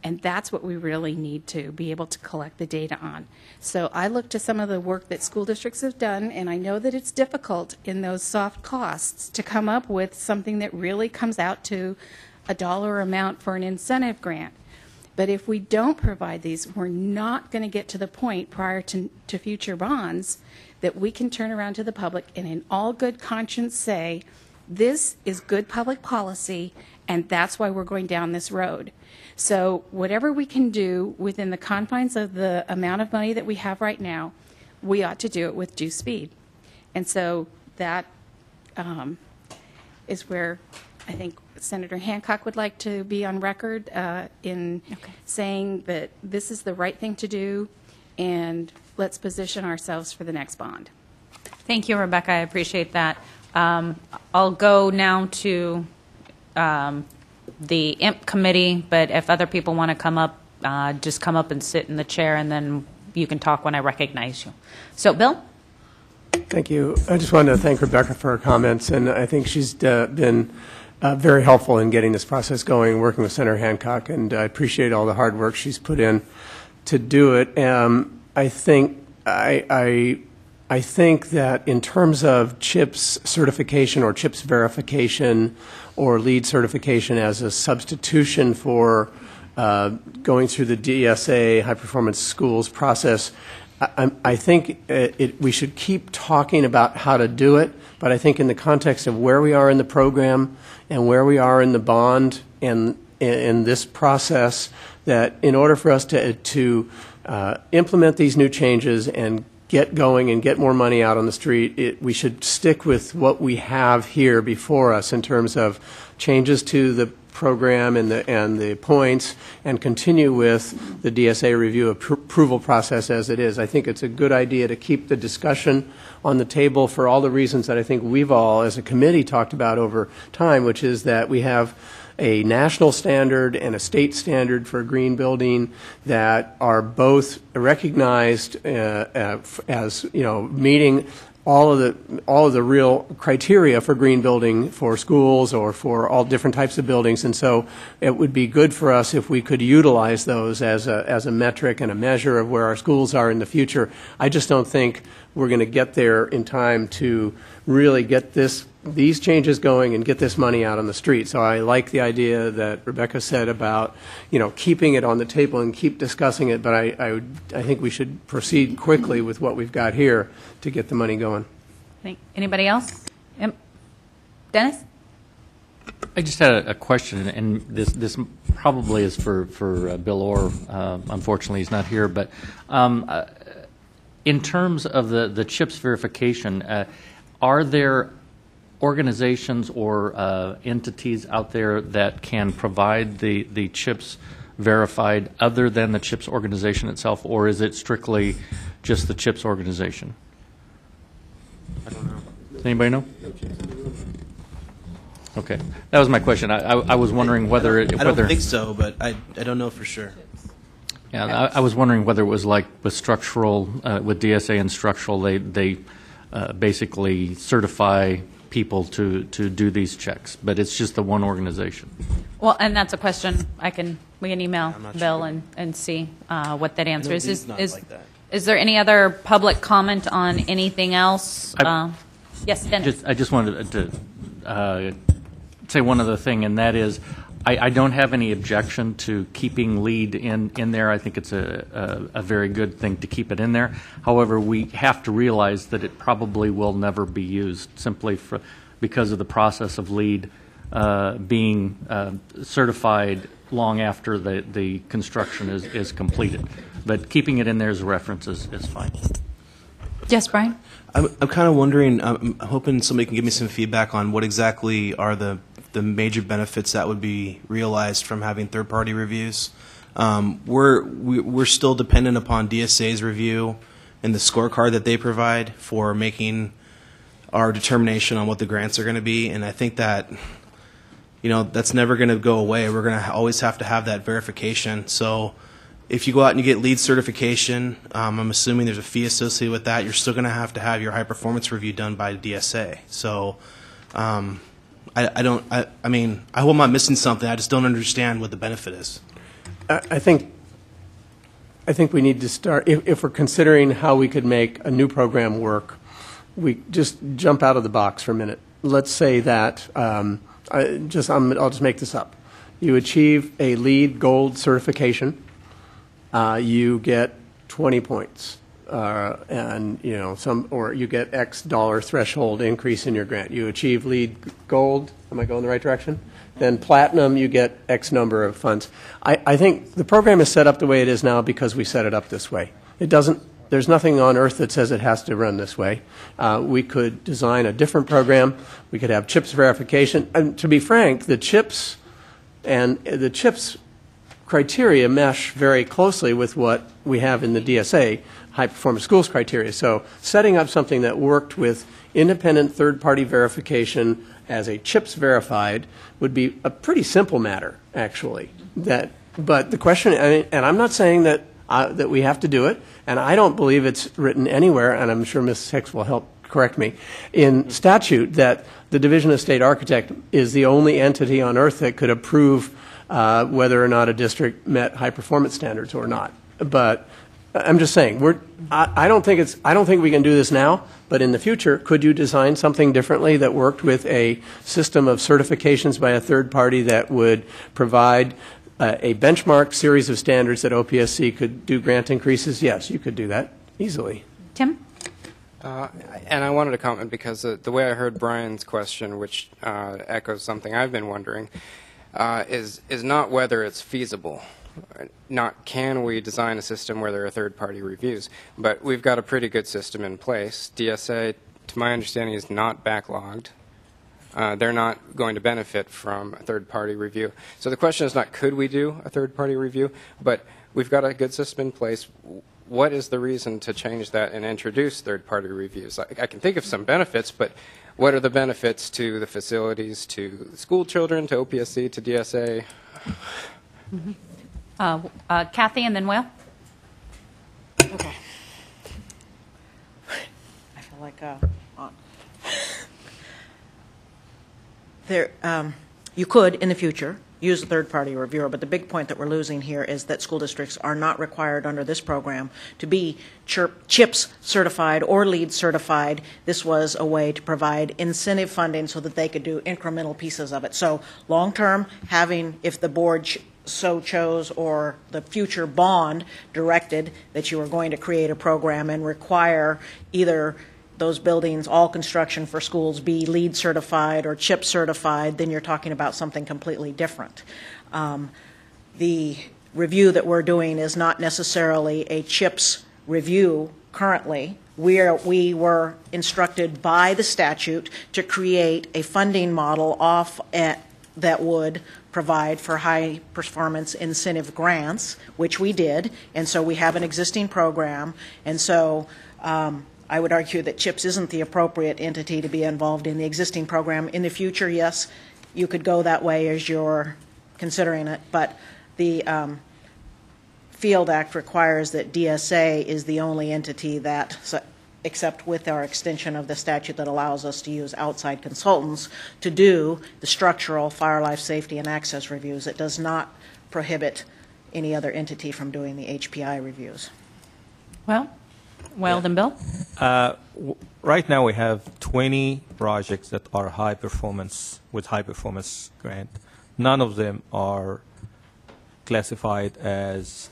And that's what we really need to be able to collect the data on. So I look to some of the work that school districts have done, and I know that it's difficult in those soft costs to come up with something that really comes out to a dollar amount for an incentive grant. But if we don't provide these, we're not going to get to the point prior to future bonds that we can turn around to the public and in all good conscience say, this is good public policy, and that's why we're going down this road. So whatever we can do within the confines of the amount of money that we have right now, we ought to do it with due speed. And so that is where I think Senator Hancock would like to be on record in saying that this is the right thing to do, and let's position ourselves for the next bond. Thank you, Rebecca. I appreciate that. I'll go now to the IMP committee, but if other people want to come up, just come up and sit in the chair, and then you can talk when I recognize you. So, Bill? Thank you. I just wanted to thank Rebecca for her comments, and I think she's been very helpful in getting this process going, working with Senator Hancock, and I appreciate all the hard work she's put in to do it. I think I think that in terms of CHIPS certification or CHIPS verification or LEED certification as a substitution for going through the DSA high performance schools process, I think we should keep talking about how to do it, but I think in the context of where we are in the program and where we are in the bond and in this process, that in order for us to implement these new changes and get going and get more money out on the street, we should stick with what we have here before us in terms of changes to the program and the points, and continue with the DSA review approval process as it is. I think it's a good idea to keep the discussion on the table for all the reasons that I think we've all as a committee talked about over time, which is that we have a national standard and a state standard for green building that are both recognized as meeting all of the real criteria for green building for schools or for all different types of buildings, and so it would be good for us if we could utilize those as a metric and a measure of where our schools are in the future. I just don't think we're going to get there in time to really get these changes going and get this money out on the street. So I like the idea that Rebecca said about keeping it on the table and keep discussing it, but I think we should proceed quickly with what we've got here to get the money going. Anybody else? Dennis? I just had a question, and this probably is for Bill Orr. Unfortunately, he's not here, but in terms of the CHIPS verification, are there organizations or entities out there that can provide the CHIPS verified other than the CHIPS organization itself, or is it strictly just the CHIPS organization? I don't know. Does anybody know? Okay, that was my question. I was wondering whether I don't think so, but I don't know for sure. Yeah, I was wondering whether it was like with structural, with DSA and structural, they basically certify people to do these checks, but it's just the one organization. Well, and that's a question we can email Bill and see what that answer is. Is there any other public comment on anything else? Yes, Dennis. I just wanted to say one other thing, and that is I don't have any objection to keeping LEED in there. I think it's a very good thing to keep it in there. However, we have to realize that it probably will never be used simply because of the process of LEED being certified long after the construction is completed. But keeping it in there as a reference is fine. Yes, Brian? I'm kind of wondering, I'm hoping somebody can give me some feedback on what exactly are the major benefits that would be realized from having third-party reviews. We're still dependent upon DSA's review and the scorecard that they provide for making our determination on what the grants are going to be, and I think that, you know, that's never going to go away. We're going to always have to have that verification. So if you go out and you get LEED certification, I'm assuming there's a fee associated with that. You're still going to have your high performance review done by DSA. So I mean, I hope I'm not missing something. I just don't understand what the benefit is. I think we need to start, if we're considering how we could make a new program work, we just jump out of the box for a minute. Let's say that, I'll just make this up. You achieve a LEED Gold certification, you get 20 points, and you know or you get X dollar threshold increase in your grant. You achieve LEED Gold. Am I going in the right direction? Then Platinum, you get X number of funds. I think the program is set up the way it is now because we set it up this way. It doesn't. There's nothing on earth that says it has to run this way. We could design a different program. We could have CHIPS verification. And to be frank, the CHIPS criteria mesh very closely with what we have in the DSA, high performance schools criteria. So setting up something that worked with independent third-party verification as a CHIPS verified would be a pretty simple matter, actually. But the question, and I'm not saying that we have to do it, and I don't believe it's written anywhere, and I'm sure Ms. Hicks will help correct me, in statute that the Division of State Architect is the only entity on earth that could approve whether or not a district met high performance standards or not. But I'm just saying, I don't think we can do this now, but in the future, could you design something differently that worked with a system of certifications by a third party that would provide a benchmark series of standards that OPSC could do grant increases? Yes, you could do that easily. Tim? And I wanted to comment because the way I heard Brian's question, which echoes something I've been wondering, is not whether it's feasible. Not can we design a system where there are third-party reviews, but we've got a pretty good system in place. DSA, to my understanding, is not backlogged. They're not going to benefit from a third-party review. So the question is not could we do a third-party review, but we've got a good system in place. What is the reason to change that and introduce third-party reviews? I can think of some benefits, but what are the benefits to the facilities, to school children, to OPSC, to DSA? Mm-hmm. Kathy and then Will. Okay. I feel like you could, in the future, use a third-party reviewer, but the big point that we're losing here is that school districts are not required under this program to be CHIPS certified or LEED certified. This was a way to provide incentive funding so that they could do incremental pieces of it. So long-term, if the board so chose or the future bond directed that you were going to create a program and require either those buildings, all construction for schools, be LEED certified or CHIP certified, then you're talking about something completely different. The review that we're doing is not necessarily a CHIPS review currently. We were instructed by the statute to create a funding model that would provide for high performance incentive grants, which we did, and so we have an existing program, and so I would argue that CHIPS isn't the appropriate entity to be involved in the existing program. In the future, yes, you could go that way as you're considering it, but the Field Act requires that DSA is the only entity that, except with our extension of the statute that allows us to use outside consultants to do the structural fire, life, safety, and access reviews. It does not prohibit any other entity from doing the HPI reviews. Well, then Bill? Right now we have 20 projects that are high performance with high performance grant. None of them are classified as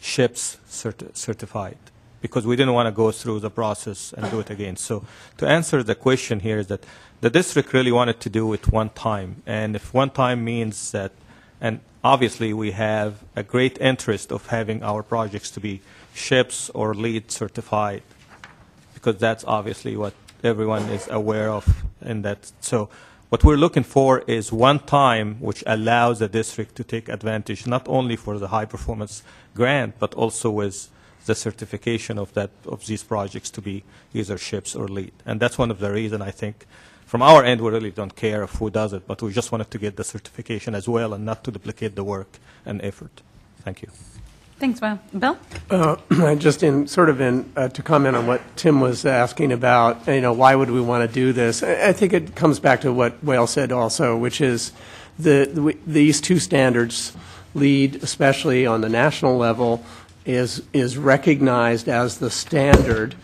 CHIPS certified, because we didn't want to go through the process and do it again. So to answer the question here is that the district really wanted to do it one time. And if one time means that, and obviously we have a great interest of having our projects to be CHIPS or LEED certified. because that's obviously what everyone is aware of. And that, so what we're looking for is one time which allows the district to take advantage not only for the high performance grant, but also with the certification of these projects to be either CHIPS or LEED. And that's one of the reasons I think from our end we really don't care of who does it, but we just wanted to get the certification as well and not to duplicate the work and effort. Thank you. Thanks, Will. Bill? Just to comment on what Tim was asking about, why would we want to do this? I think it comes back to what Whale said also, which is these two standards, LEED, especially on the national level, is recognized as the standard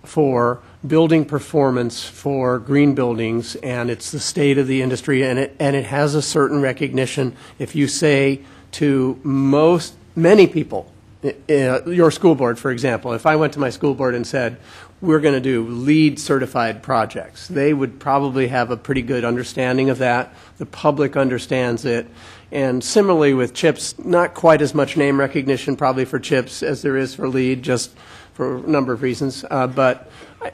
for building performance for green buildings, and it's the state of the industry, and it has a certain recognition. If you say to many people, your school board, for example, if I went to my school board and said, we're going to do LEED certified projects, they would probably have a pretty good understanding of that. The public understands it. And similarly with CHIPS, not quite as much name recognition probably for CHIPS as there is for LEED, just for a number of reasons. But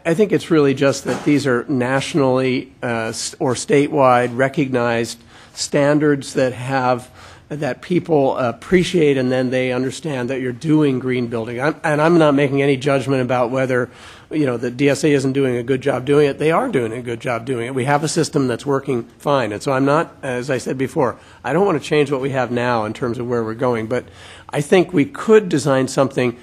I think it's really just that these are nationally or statewide recognized standards that people appreciate, and then they understand that you're doing green building. And I'm not making any judgment about whether, the DSA isn't doing a good job doing it. They are doing a good job doing it. We have a system that's working fine. And so I'm not, as I said before, I don't want to change what we have now in terms of where we're going. But I think we could design something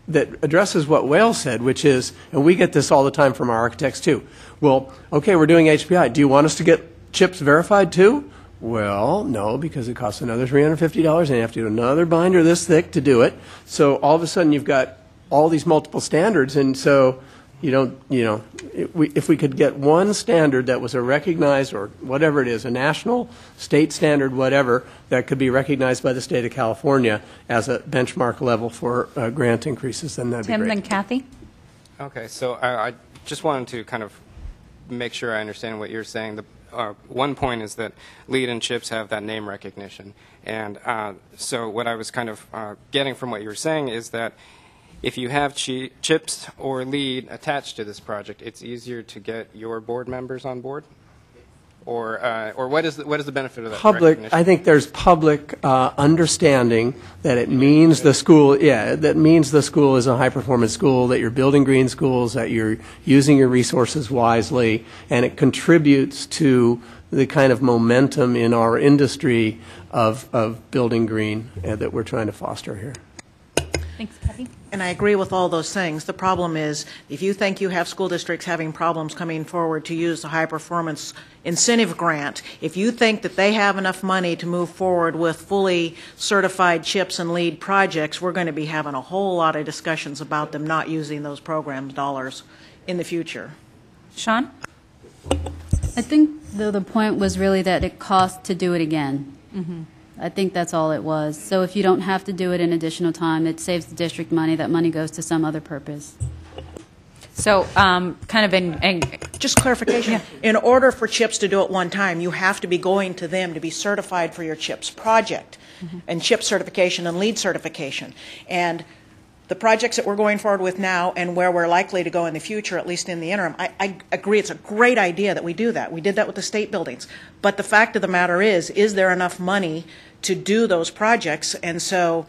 that addresses what Whale said, which is, and we get this all the time from our architects too, well, okay, we're doing HPI. Do you want us to get CHIPS verified too? Well, no, because it costs another $350, and you have to do another binder this thick to do it. So all of a sudden, you've got all these multiple standards, and so if we could get one standard that was a recognized, or whatever it is, a national, state standard, whatever, that could be recognized by the state of California as a benchmark level for grant increases, then that'd be great. Tim, then Kathy. Okay, so I just wanted to kind of make sure I understand what you're saying. One point is that LEED and CHIPS have that name recognition. And so what I was kind of getting from what you were saying is that if you have CHIPS or LEED attached to this project, it's easier to get your board members on board? Or what is the benefit of that recognition? I think there's public understanding that it means the school, that means the school is a high-performance school, that you're building green schools, that you're using your resources wisely, and it contributes to the kind of momentum in our industry of building green that we're trying to foster here. Thanks, Kathy. And I agree with all those things. The problem is, if you think you have school districts having problems coming forward to use the high-performance incentive grant, if you think that they have enough money to move forward with fully certified CHIPS and LEED projects, we're going to be having a whole lot of discussions about them not using those programs dollars in the future. Sean? I think the point was really that it costs to do it again. Mm-hmm. I think that's all it was. So if you don't have to do it in additional time, it saves the district money. That money goes to some other purpose. So kind of in just clarification. Yeah. In order for CHIPS to do it one time, you have to be going to them to be certified for your CHIPS project, and CHIPS certification and LEED certification. And the projects that we're going forward with now and where we're likely to go in the future, at least in the interim, I agree it's a great idea that we do that. We did that with the state buildings. But the fact of the matter is there enough money to do those projects? And so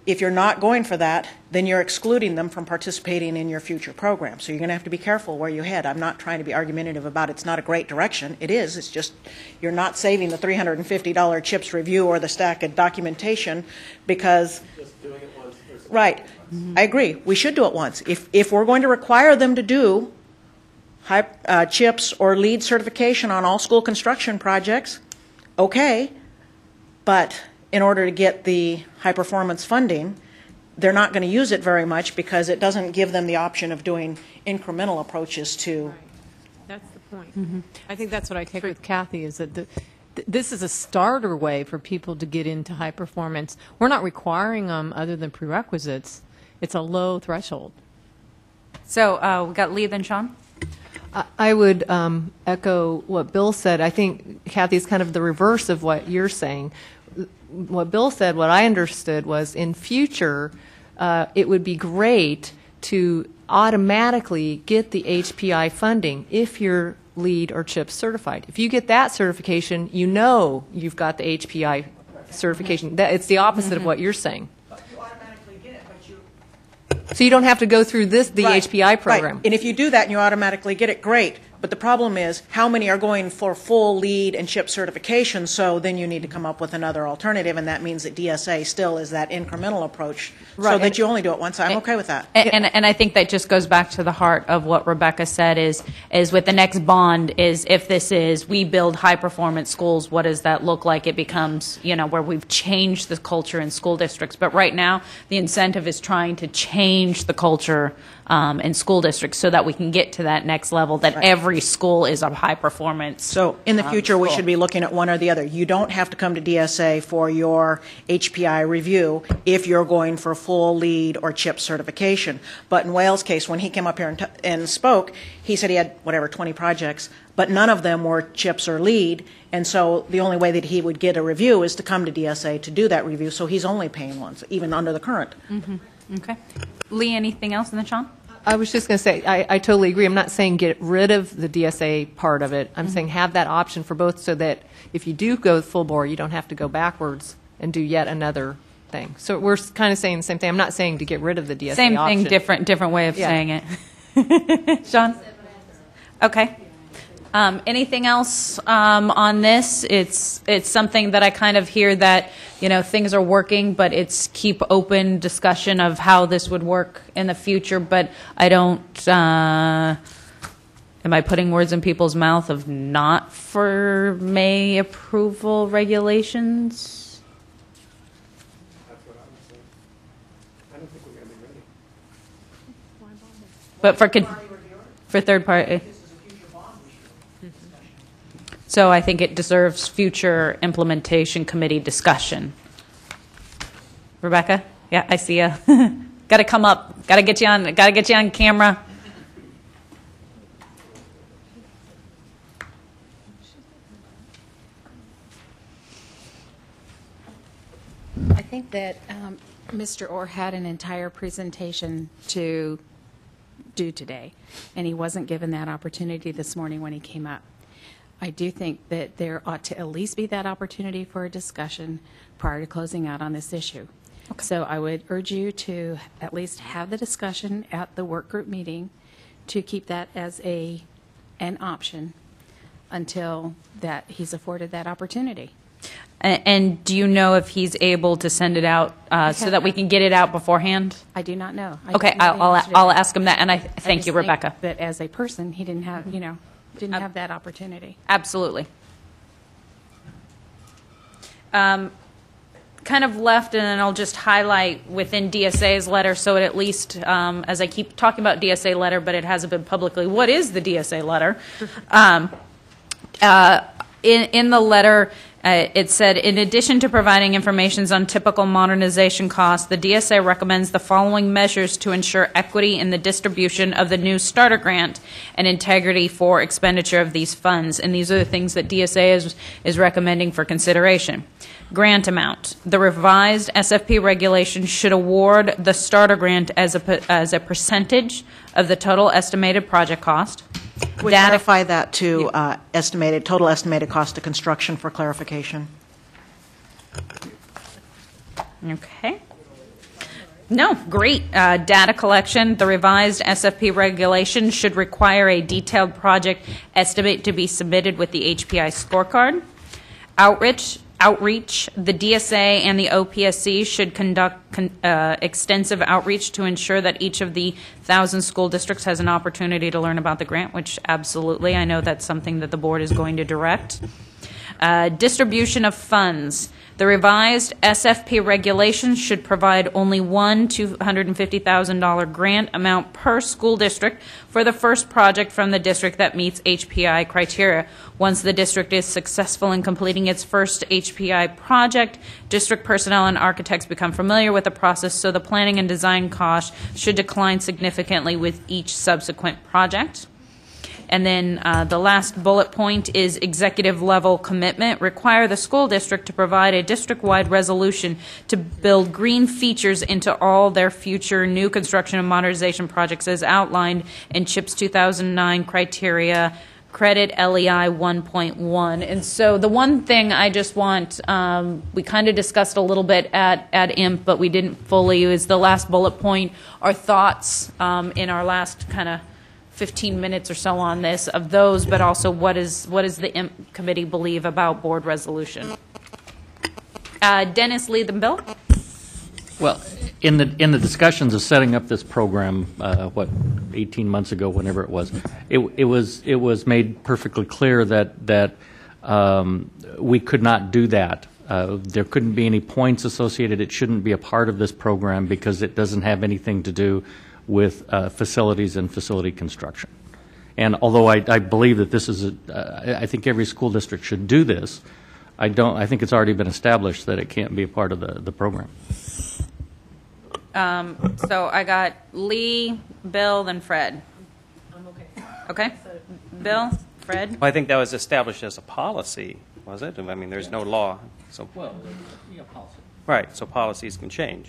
if you're not going for that, then you're excluding them from participating in your future program. So you're going to have to be careful where you head. I'm not trying to be argumentative about it's not a great direction. It is. It's just you're not saving the $350 CHIPS review or the stack of documentation because... Just doing it once. Right. Mm-hmm. I agree. We should do it once. If we're going to require them to do CHIPS or LEED certification on all school construction projects, okay. But in order to get the high-performance funding, they're not going to use it very much because it doesn't give them the option of doing incremental approaches to... Right. That's the point. Mm-hmm. I think that's what I take with Kathy, is that this is a starter way for people to get into high performance. We're not requiring them other than prerequisites. It's a low threshold. So we got Lee, then Sean. I would echo what Bill said. I think, Kathy, is kind of the reverse of what you're saying. What Bill said, what I understood was in future, it would be great to automatically get the HPI funding if you're LEED or CHIP certified. If you get that certification, you know you've got the HPI certification. It's the opposite of what you're saying. So you don't have to go through the HPI program. Right. And if you do that and you automatically get it, great. But the problem is, how many are going for full LEED and CHIP certification? So then you need to come up with another alternative, and that means that DSA still is that incremental approach, so that you only do it once. I'm okay with that. And I think that just goes back to the heart of what Rebecca said is with the next bond is if this is we build high performance schools, what does that look like? It becomes, where we've changed the culture in school districts. But right now, the incentive is trying to change the culture in school districts so that we can get to that next level, that every school is a high performance. So in the future, we should be looking at one or the other. You don't have to come to DSA for your HPI review if you're going for full LEED or CHIP certification. But in Wales' case, when he came up here and spoke, he said he had, 20 projects, but none of them were CHIPs or LEED, and so the only way that he would get a review is to come to DSA to do that review, so he's only paying once, even under the current. Mm-hmm. Okay. Lee, anything else? And then Sean? I was just going to say, I totally agree. I'm not saying get rid of the DSA part of it. I'm saying have that option for both so that if you do go full bore, you don't have to go backwards and do yet another thing. So we're kind of saying the same thing. I'm not saying to get rid of the DSA Same thing, option. different way of saying it. Sean? Okay. Anything else on this? It's something that I kind of hear that, things are working, but it's keep open discussion of how this would work in the future. But I don't, am I putting words in people's mouth of not for May approval regulations? That's what I would say. I don't think we're going to be ready. But for third party. So I think it deserves future implementation committee discussion. Rebecca? Yeah, I see you. Got to come up. Got to get you on camera. I think that Mr. Orr had an entire presentation to do today, and he wasn't given that opportunity this morning when he came up. I do think that there ought to at least be that opportunity for a discussion prior to closing out on this issue. Okay. So I would urge you to at least have the discussion at the work group meeting to keep that as an option until that he's afforded that opportunity. And do you know if he's able to send it out so that we can get it out beforehand? I do not know. Okay, I'll ask him that, and I thank you, Rebecca. But as a person, he didn't have, didn't have that opportunity. Absolutely. Kind of left, and then I'll just highlight within DSA's letter, so it at least, as I keep talking about DSA letter, but it hasn't been publicly, what is the DSA letter? In the letter, it said, in addition to providing information on typical modernization costs, the DSA recommends the following measures to ensure equity in the distribution of the new starter grant and integrity for expenditure of these funds. And these are the things that DSA is recommending for consideration. Grant amount. The revised SFP regulation should award the starter grant as a percentage of the total estimated project cost. Would clarify that to total estimated cost of construction for clarification. Okay. No, great. Data collection. The revised SFP regulation should require a detailed project estimate to be submitted with the HPI scorecard. Outreach. The DSA and the OPSC should conduct extensive outreach to ensure that each of the 1,000 school districts has an opportunity to learn about the grant, which absolutely, I know that's something that the board is going to direct. Distribution of funds. The revised SFP regulations should provide only one $250,000 grant amount per school district for the first project from the district that meets HPI criteria. Once the district is successful in completing its first HPI project, district personnel and architects become familiar with the process, so the planning and design costs should decline significantly with each subsequent project. And then the last bullet point is executive level commitment. Require the school district to provide a district-wide resolution to build green features into all their future new construction and modernization projects as outlined in CHIPS 2009 criteria, credit LEI 1.1. And so the one thing I just want, we kind of discussed a little bit at IMP, but we didn't fully, is the last bullet point, our thoughts in our last kind of 15 minutes or so on this, of those, but also what does the IMP committee believe about board resolution? Dennis, lead the bill. Well, in the discussions of setting up this program, 18 months ago, whenever it was made perfectly clear that we could not do that. There couldn't be any points associated. It shouldn't be a part of this program because it doesn't have anything to do with facilities and facility construction. And although I believe that this is, I think every school district should do this, I think it's already been established that it can't be a part of the program. So I got Lee, Bill, then Fred. I'm okay. Okay? Bill, Fred? Well, I think that was established as a policy, was it? I mean, there's no law. So, well, policy. Right, so policies can change,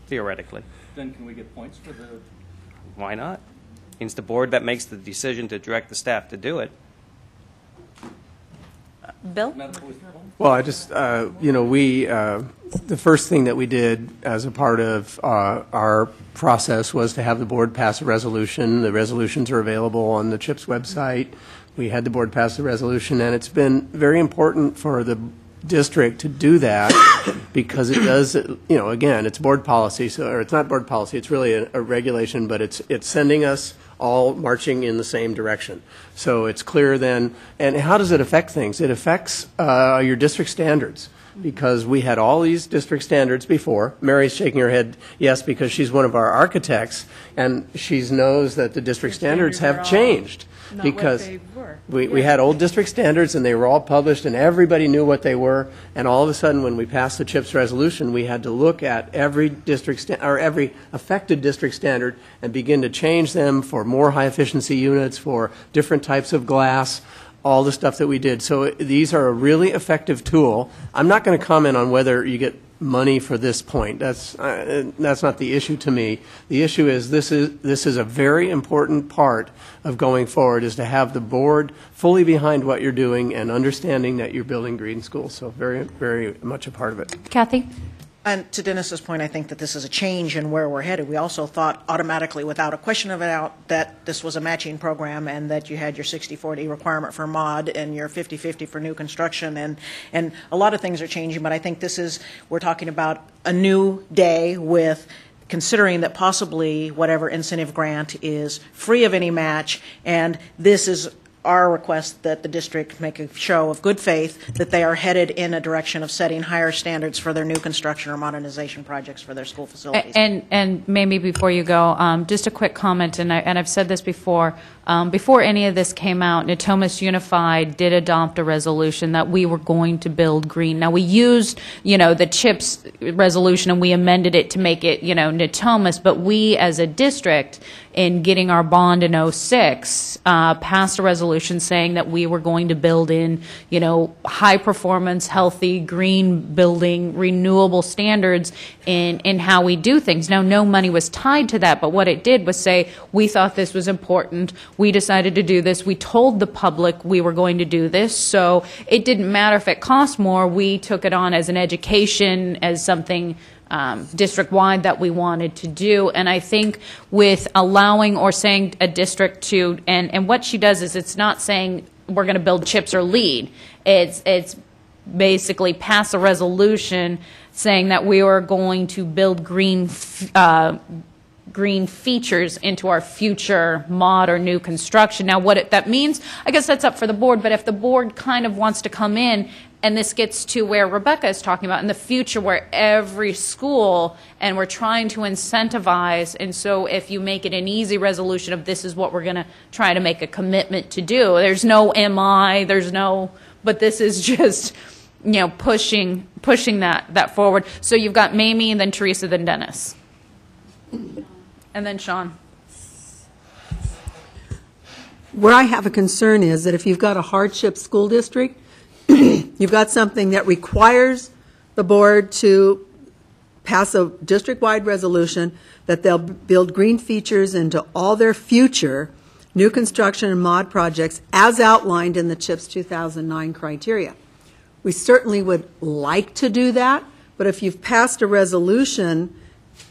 theoretically. Then can we get points for the... Why not? It's the board that makes the decision to direct the staff to do it. Bill? Well, I just, the first thing that we did as a part of our process was to have the board pass a resolution. The resolutions are available on the CHIPS website. We had the board pass the resolution, and it's been very important for the district to do that because it does, again, it's board policy, or it's not board policy, it's really a regulation, but it's sending us all marching in the same direction. So it's clear then, and how does it affect things? It affects your district standards, because we had all these district standards before. Mary's shaking her head yes because she's one of our architects, and she knows that the district standards have changed. Because we had old district standards and they were all published and everybody knew what they were, and all of a sudden when we passed the CHIPS resolution we had to look at every district or every affected district standard and begin to change them for more high efficiency units, for different types of glass, all the stuff that we did. So these are a really effective tool. I'm not going to comment on whether you get money for this point. That's not the issue to me. The issue is this is a very important part of going forward, is to have the board fully behind what you're doing and understanding that you're building green schools. So very, very much a part of it. Kathy? And to Dennis's point, I think that this is a change in where we're headed. We also thought automatically, without a question of doubt, that this was a matching program and that you had your 60-40 requirement for mod and your 50-50 for new construction. And a lot of things are changing, but I think we're talking about a new day with considering that possibly whatever incentive grant is free of any match, and this is our request that the district make a show of good faith that they are headed in a direction of setting higher standards for their new construction or modernization projects for their school facilities. And maybe before you go, just a quick comment, and I've said this before. Before any of this came out, Natomas Unified did adopt a resolution that we were going to build green. Now, we used, the CHIPS resolution and we amended it to make it, Natomas, but we as a district, in getting our bond in 06, passed a resolution saying that we were going to build in, high performance, healthy, green building, renewable standards in how we do things. Now, no money was tied to that, but what it did was say, we thought this was important. We decided to do this. We told the public we were going to do this, so it didn't matter if it cost more. We took it on as an education, as something district-wide that we wanted to do. And I think with allowing or saying a district to, and what she does is it's not saying we're going to build CHIPS or LEED. It's basically pass a resolution saying that we are going to build green features into our future mod or new construction. Now, what that means, I guess that's up for the board, but if the board kind of wants to come in, and this gets to where Rebecca is talking about in the future, where every school, and we're trying to incentivize, and so if you make it an easy resolution of this is what we're going to try to make a commitment to do, there's no MI, but this is just, pushing that forward. So you've got Mamie, and then Teresa, then Dennis. And then Sean. Where I have a concern is that if you've got a hardship school district, you've got something that requires the board to pass a district-wide resolution that they'll build green features into all their future new construction and mod projects as outlined in the CHIPS 2009 criteria. We certainly would like to do that, but if you've passed a resolution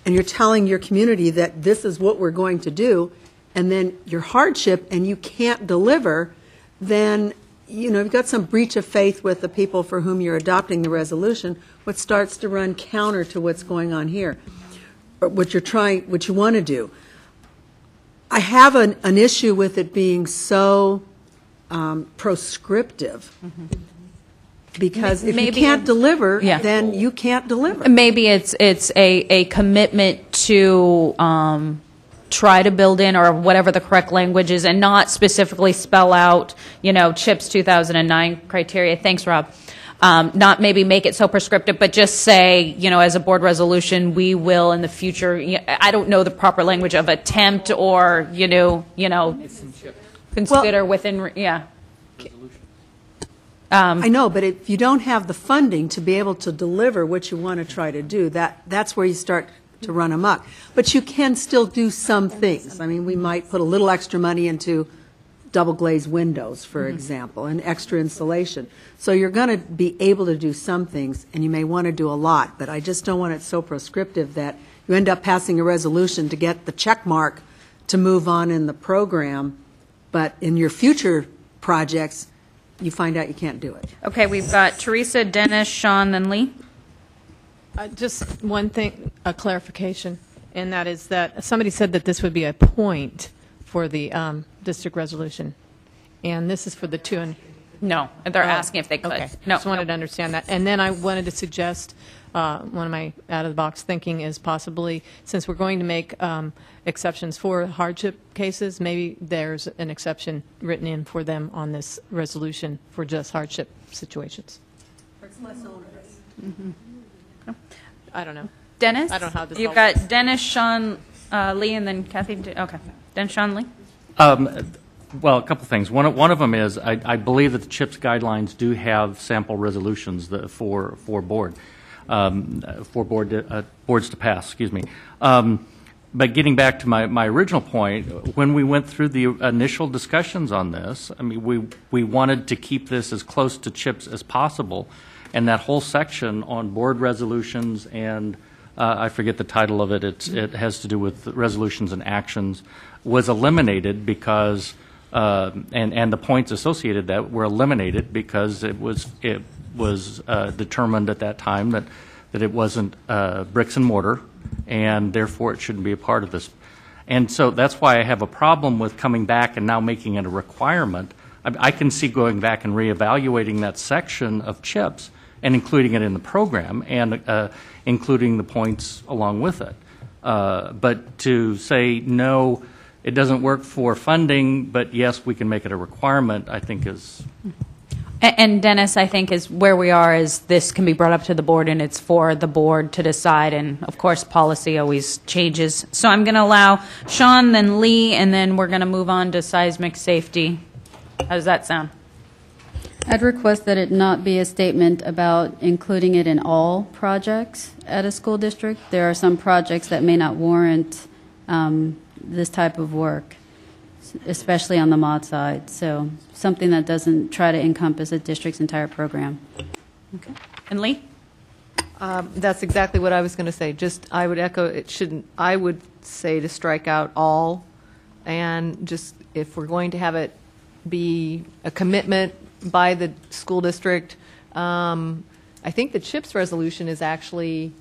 and you're telling your community that this is what we're going to do, and then your hardship and you can't deliver, then you've got some breach of faith with the people for whom you're adopting the resolution, which starts to run counter to what's going on here, or what you want to do. I have an issue with it being so proscriptive. Because if you can't deliver, then you can't deliver. Maybe it's a commitment to try to build in, or whatever the correct language is, and not specifically spell out, CHIPS 2009 criteria. Thanks, Rob. Not maybe make it so prescriptive, but just say, as a board resolution, we will in the future, I don't know the proper language of attempt or, consider within, I know, but if you don't have the funding to be able to deliver what you want to try to do, that's where you start to run amok. But you can still do some things. I mean, we might put a little extra money into double glazed windows, for example, and extra insulation. So you're going to be able to do some things, and you may want to do a lot, but I just don't want it so prescriptive that you end up passing a resolution to get the check mark to move on in the program, but in your future projects, you find out you can't do it. Okay, we've got Teresa, Dennis, Sean, then Lee. Just one thing, a clarification, and that is that somebody said that this would be a point for the district resolution, and this is for the two and... No, they're asking if they could. Okay. No, just wanted to understand that. And then I wanted to suggest, one of my out-of-the-box thinking is possibly, since we're going to make exceptions for hardship cases, maybe there's an exception written in for them on this resolution for just hardship situations. It's less onerous. I don't know. Dennis? I don't know how this You've all got Dennis, Sean, Lee, and then Kathy. Okay. Dennis, Sean, Lee? Well, a couple things. One of them is I believe that the CHIPS guidelines do have sample resolutions for boards to pass. Excuse me. But getting back to my original point, when we went through the initial discussions on this, I mean, we wanted to keep this as close to CHIPS as possible, and that whole section on board resolutions and I forget the title of it. It has to do with resolutions and actions, was eliminated because and the points associated that were eliminated because it was determined at that time that it wasn't bricks and mortar, and therefore it shouldn't be a part of this. And so that's why I have a problem with coming back and now making it a requirement. I can see going back and reevaluating that section of CHIPS and including it in the program and including the points along with it. But to say, no, it doesn't work for funding, but yes, we can make it a requirement, I think is... And Dennis, I think, is where we are is this can be brought up to the board, and it's for the board to decide. And, of course, policy always changes. So I'm going to allow Sean, then Lee, and then we're going to move on to seismic safety. How does that sound? I'd request that it not be a statement about including it in all projects at a school district. There are some projects that may not warrant this type of work, especially on the mod side. So something that doesn't try to encompass a district's entire program. Okay. And Lee? That's exactly what I was going to say. Just, I would echo, it shouldn't, I would say to strike out all, and just, if we're going to have it be a commitment by the school district, I think the CHIPS resolution is actually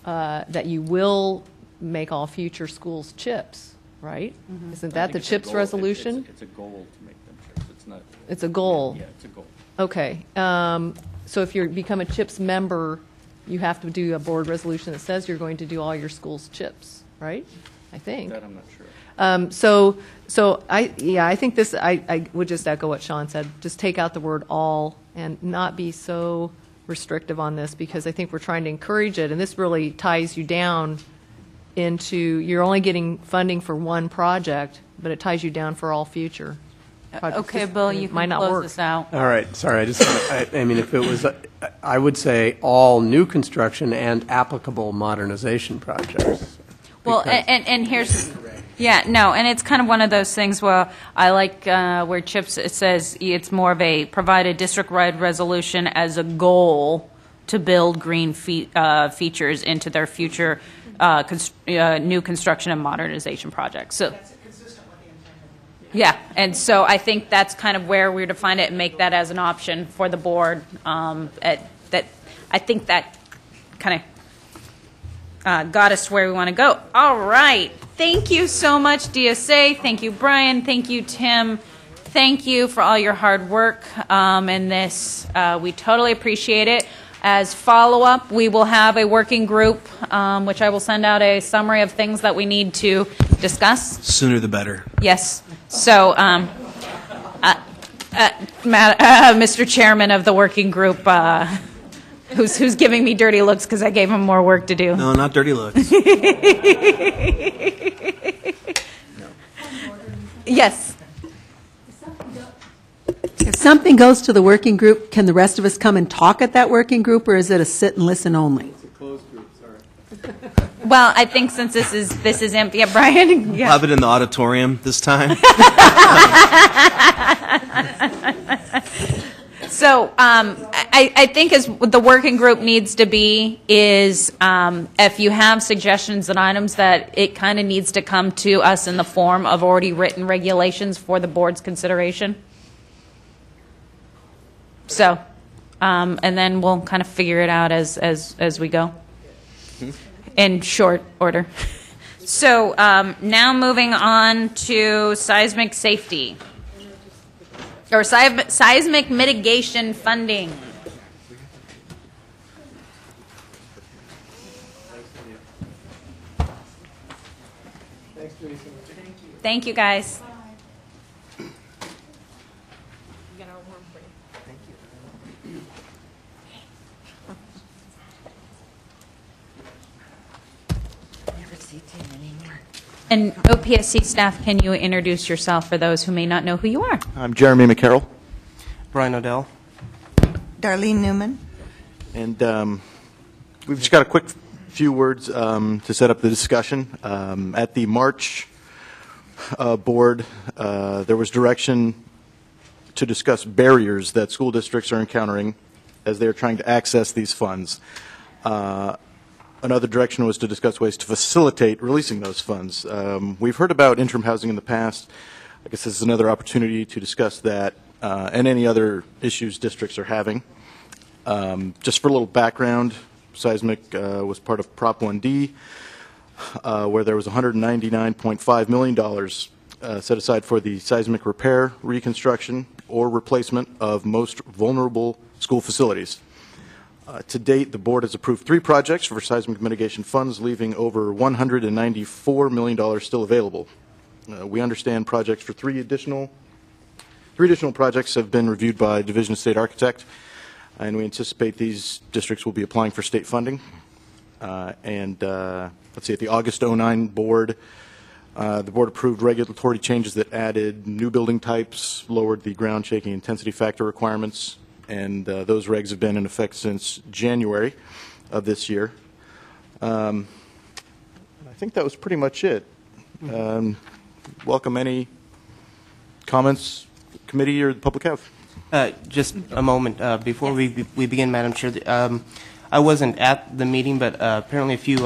that you will make all future schools CHIPS, right? Mm-hmm. Isn't that the CHIPS resolution? It's a goal to make them CHIPS. It's not. It's a goal. Yeah, it's a goal. Okay. So if you become a CHIPS member, you have to do a board resolution that says you're going to do all your schools CHIPS, right? I think. That I'm not sure. So I think this, I would just echo what Sean said. Just take out the word all and not be so restrictive on this, because I think we're trying to encourage it, and this really ties you down into, you're only getting funding for one project, but it ties you down for all future. projects. Okay, Bill, you It might can not close work. this out. All right, sorry, I mean, if it was, I would say all new construction and applicable modernization projects. Well, Because- and here's, yeah, no, and it's kind of one of those things where I like where Chips, it says it's more of a provide a district-wide resolution as a goal to build green features into their future new construction and modernization projects. So, yeah, and so I think that's kind of where we're to find it and make that as an option for the board. That I think that kind of got us where we want to go. All right. Thank you so much, DSA. Thank you, Brian. Thank you, Tim. Thank you for all your hard work in this. We totally appreciate it. As follow-up, we will have a working group, which I will send out a summary of things that we need to discuss. Sooner the better. Yes. So, Mr. Chairman of the working group, who's giving me dirty looks because I gave him more work to do. No, not dirty looks. Yes. If something goes to the working group, can the rest of us come and talk at that working group, or is it a sit and listen only? It's a closed group, sorry. Well, I think since this is empty, yeah, Brian. Yeah. We'll have it in the auditorium this time. So I think as what the working group needs to be is if you have suggestions and items that it kind of needs to come to us in the form of already written regulations for the board's consideration. So, and then we'll kind of figure it out as we go in short order. So now moving on to seismic safety. Or seismic mitigation funding. Thank you, guys. And OPSC staff, can you introduce yourself for those who may not know who you are? I'm Jeremy McCarroll. Brian O'Dell. Darlene Newman. And we've just got a quick few words to set up the discussion. At the March board, there was direction to discuss barriers that school districts are encountering as they are trying to access these funds. Another direction was to discuss ways to facilitate releasing those funds. We've heard about interim housing in the past. I guess this is another opportunity to discuss that and any other issues districts are having. Just for a little background, Seismic was part of Prop 1D, where there was $199.5 million set aside for the seismic repair, reconstruction, or replacement of most vulnerable school facilities. To date, the board has approved 3 projects for seismic mitigation funds, leaving over $194 million still available. We understand projects for 3 additional projects have been reviewed by Division of State Architect, and we anticipate these districts will be applying for state funding. Let's see, at the August 09 board, the board approved regulatory changes that added new building types, lowered the ground shaking intensity factor requirements, and those regs have been in effect since January of this year. I think that was pretty much it. Welcome any comments committee or the public have. Just a moment before we begin, Madam Chair. I wasn't at the meeting, but apparently a few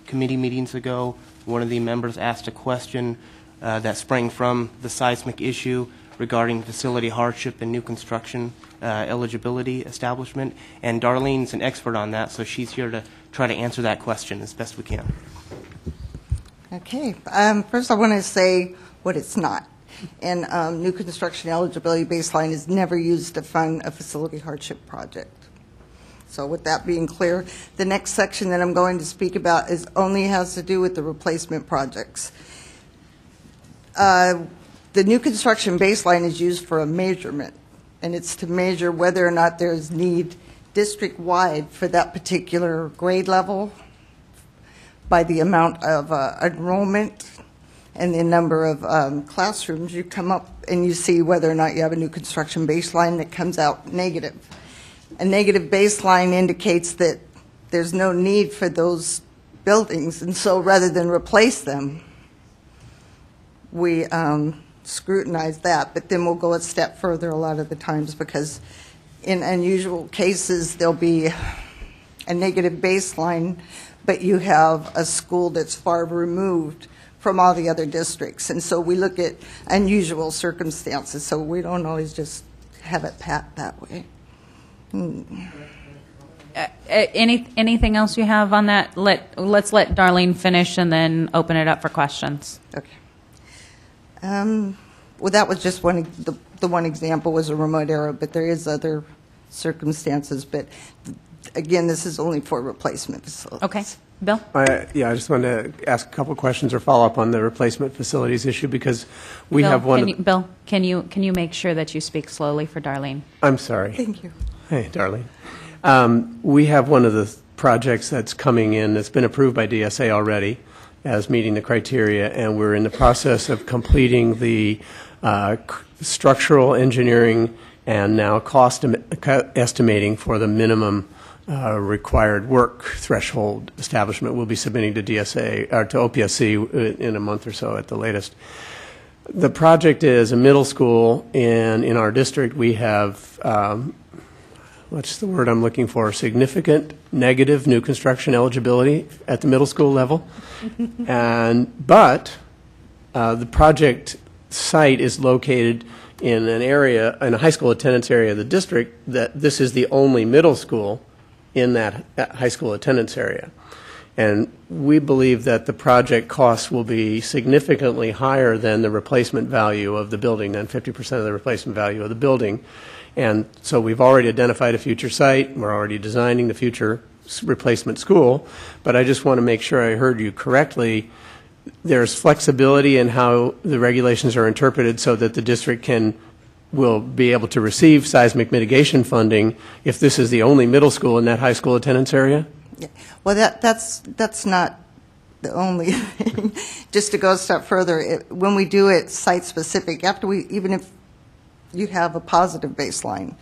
committee meetings ago, one of the members asked a question that sprang from the seismic issue regarding facility hardship and new construction eligibility establishment. And Darlene's an expert on that, so she's here to try to answer that question as best we can. Okay. First, I want to say what it's not. And new construction eligibility baseline is never used to fund a facility hardship project. So with that being clear, the next section that I'm going to speak about only has to do with the replacement projects. The new construction baseline is used for a measurement, and it's to measure whether or not there's need district-wide for that particular grade level by the amount of enrollment and the number of classrooms, you come up and you see whether or not you have a new construction baseline that comes out negative. A negative baseline indicates that there's no need for those buildings, and so rather than replace them, we scrutinize that, but then we'll go a step further a lot of the times, because in unusual cases, there'll be a negative baseline, but you have a school that's far removed from all the other districts. And so we look at unusual circumstances, so we don't always just have it pat that way. Anything else you have on that? Let's let Darlene finish and then open it up for questions. Okay. Well, that was just one. The one example was a remote area, but there is other circumstances. But again, this is only for replacement facilities. Okay, Bill. I just wanted to ask a couple of questions or follow up on the replacement facilities issue, because we have one. Bill, can you make sure that you speak slowly for Darlene? I'm sorry. Thank you. Hey, Darlene. We have one of the projects that's coming in that's been approved by DSA already as meeting the criteria, and we're in the process of completing the structural engineering and now cost estimating for the minimum required work threshold establishment. We'll be submitting to DSA or to OPSC in a month or so at the latest. The project is a middle school, and in our district we have what's the word I'm looking for? Significant negative new construction eligibility at the middle school level. But the project site is located in an area, in a high school attendance area of the district, that this is the only middle school in that high school attendance area. And we believe that the project costs will be significantly higher than the replacement value of the building, than 50% of the replacement value of the building. And so we've already identified a future site. We're already designing the future replacement school. But I just want to make sure I heard you correctly. There's flexibility in how the regulations are interpreted so that the district will be able to receive seismic mitigation funding if this is the only middle school in that high school attendance area? Yeah. Well, that's not the only thing. Just to go a step further, when we do it site-specific, even if you have a positive baseline,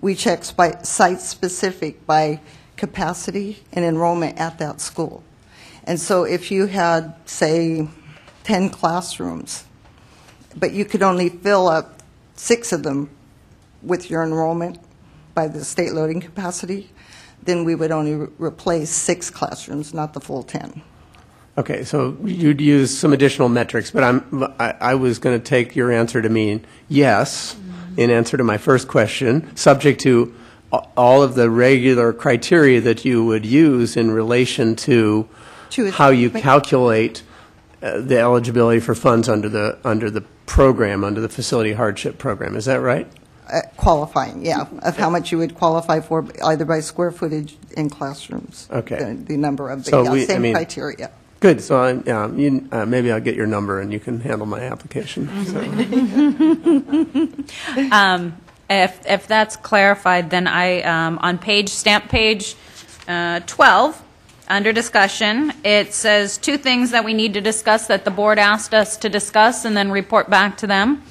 we check site-specific by capacity and enrollment at that school. And so if you had, say, 10 classrooms, but you could only fill up 6 of them with your enrollment by the state loading capacity, then we would only replace 6 classrooms, not the full 10. Okay, so you'd use some additional metrics, but I was going to take your answer to mean yes, in answer to my first question, subject to all of the regular criteria that you would use in relation to how you calculate the eligibility for funds under the program, under the facility hardship program. Is that right? Qualifying, yeah, of how much you would qualify for, either by square footage in classrooms. Okay. The number of So the same criteria. Good. So maybe I'll get your number and you can handle my application. If that's clarified, then on stamp page 12, under discussion, it says 2 things that we need to discuss that the board asked us to discuss and then report back to them.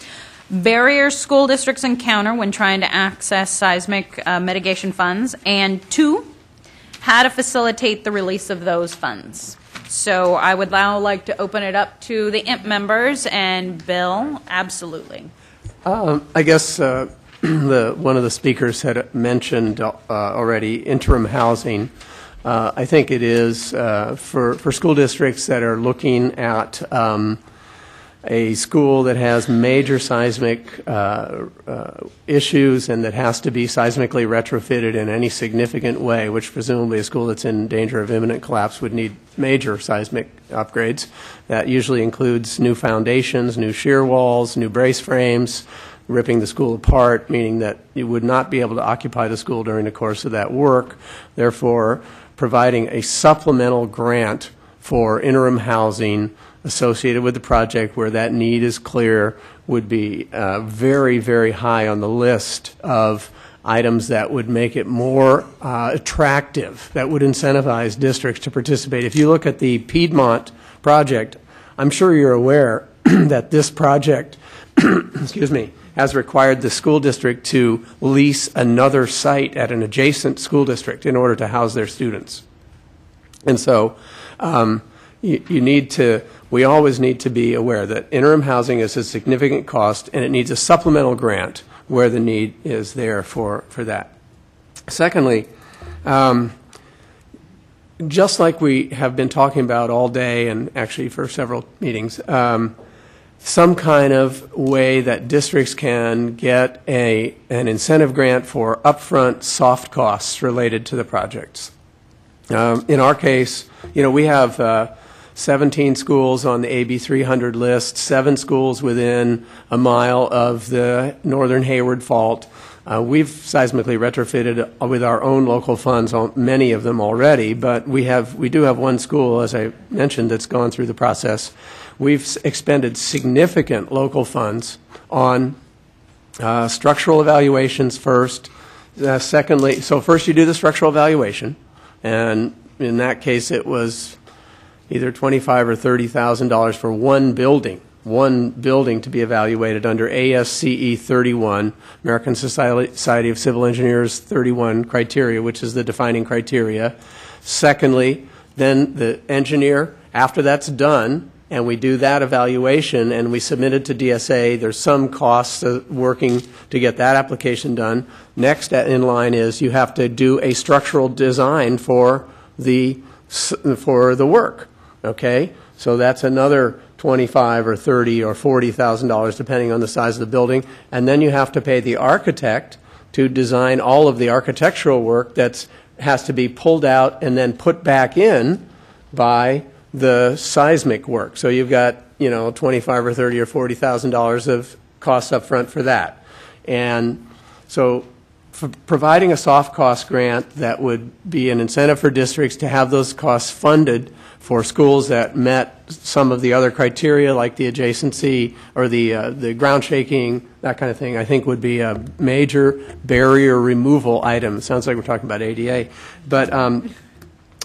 Barriers school districts encounter when trying to access seismic mitigation funds, and 2, how to facilitate the release of those funds. So I would now like to open it up to the IMP members, and Bill, absolutely. I guess one of the speakers had mentioned already interim housing. I think it is for school districts that are looking at a school that has major seismic issues and that has to be seismically retrofitted in any significant way, which presumably a school that's in danger of imminent collapse would need major seismic upgrades. That usually includes new foundations, new shear walls, new brace frames, ripping the school apart, meaning that you would not be able to occupy the school during the course of that work. Therefore, providing a supplemental grant for interim housing associated with the project where that need is clear would be very, very high on the list of items that would make it more attractive, that would incentivize districts to participate. If you look at the Piedmont project, I'm sure you're aware that this project, excuse me, has required the school district to lease another site at an adjacent school district in order to house their students. And so we always need to be aware that interim housing is a significant cost, and it needs a supplemental grant where the need is there for that. Secondly, just like we have been talking about all day and actually for several meetings, some kind of way that districts can get an incentive grant for upfront soft costs related to the projects. In our case, we have 17 schools on the AB 300 list, 7 schools within a mile of the northern Hayward Fault. We've seismically retrofitted with our own local funds on many of them already, but we do have one school, as I mentioned, that's gone through the process. We've expended significant local funds on structural evaluations first. Secondly, so first you do the structural evaluation, and in that case it was either $25,000 or $30,000 for one building to be evaluated under ASCE 31, American Society of Civil Engineers 31 criteria, which is the defining criteria. Secondly, then the engineer, after that's done, and we do that evaluation and we submit it to DSA, there's some costs working to get that application done. Next in line is you have to do a structural design for the work. Okay, so that's another $25,000 or $30,000 or $40,000 depending on the size of the building, and then you have to pay the architect to design all of the architectural work that has to be pulled out and then put back in by the seismic work. So you've got $25,000 or $30,000 or $40,000 of costs up front for that, and so for providing a soft cost grant that would be an incentive for districts to have those costs funded for schools that met some of the other criteria, like the adjacency or the ground shaking, that kind of thing, I think would be a major barrier removal item. It sounds like we're talking about ADA, but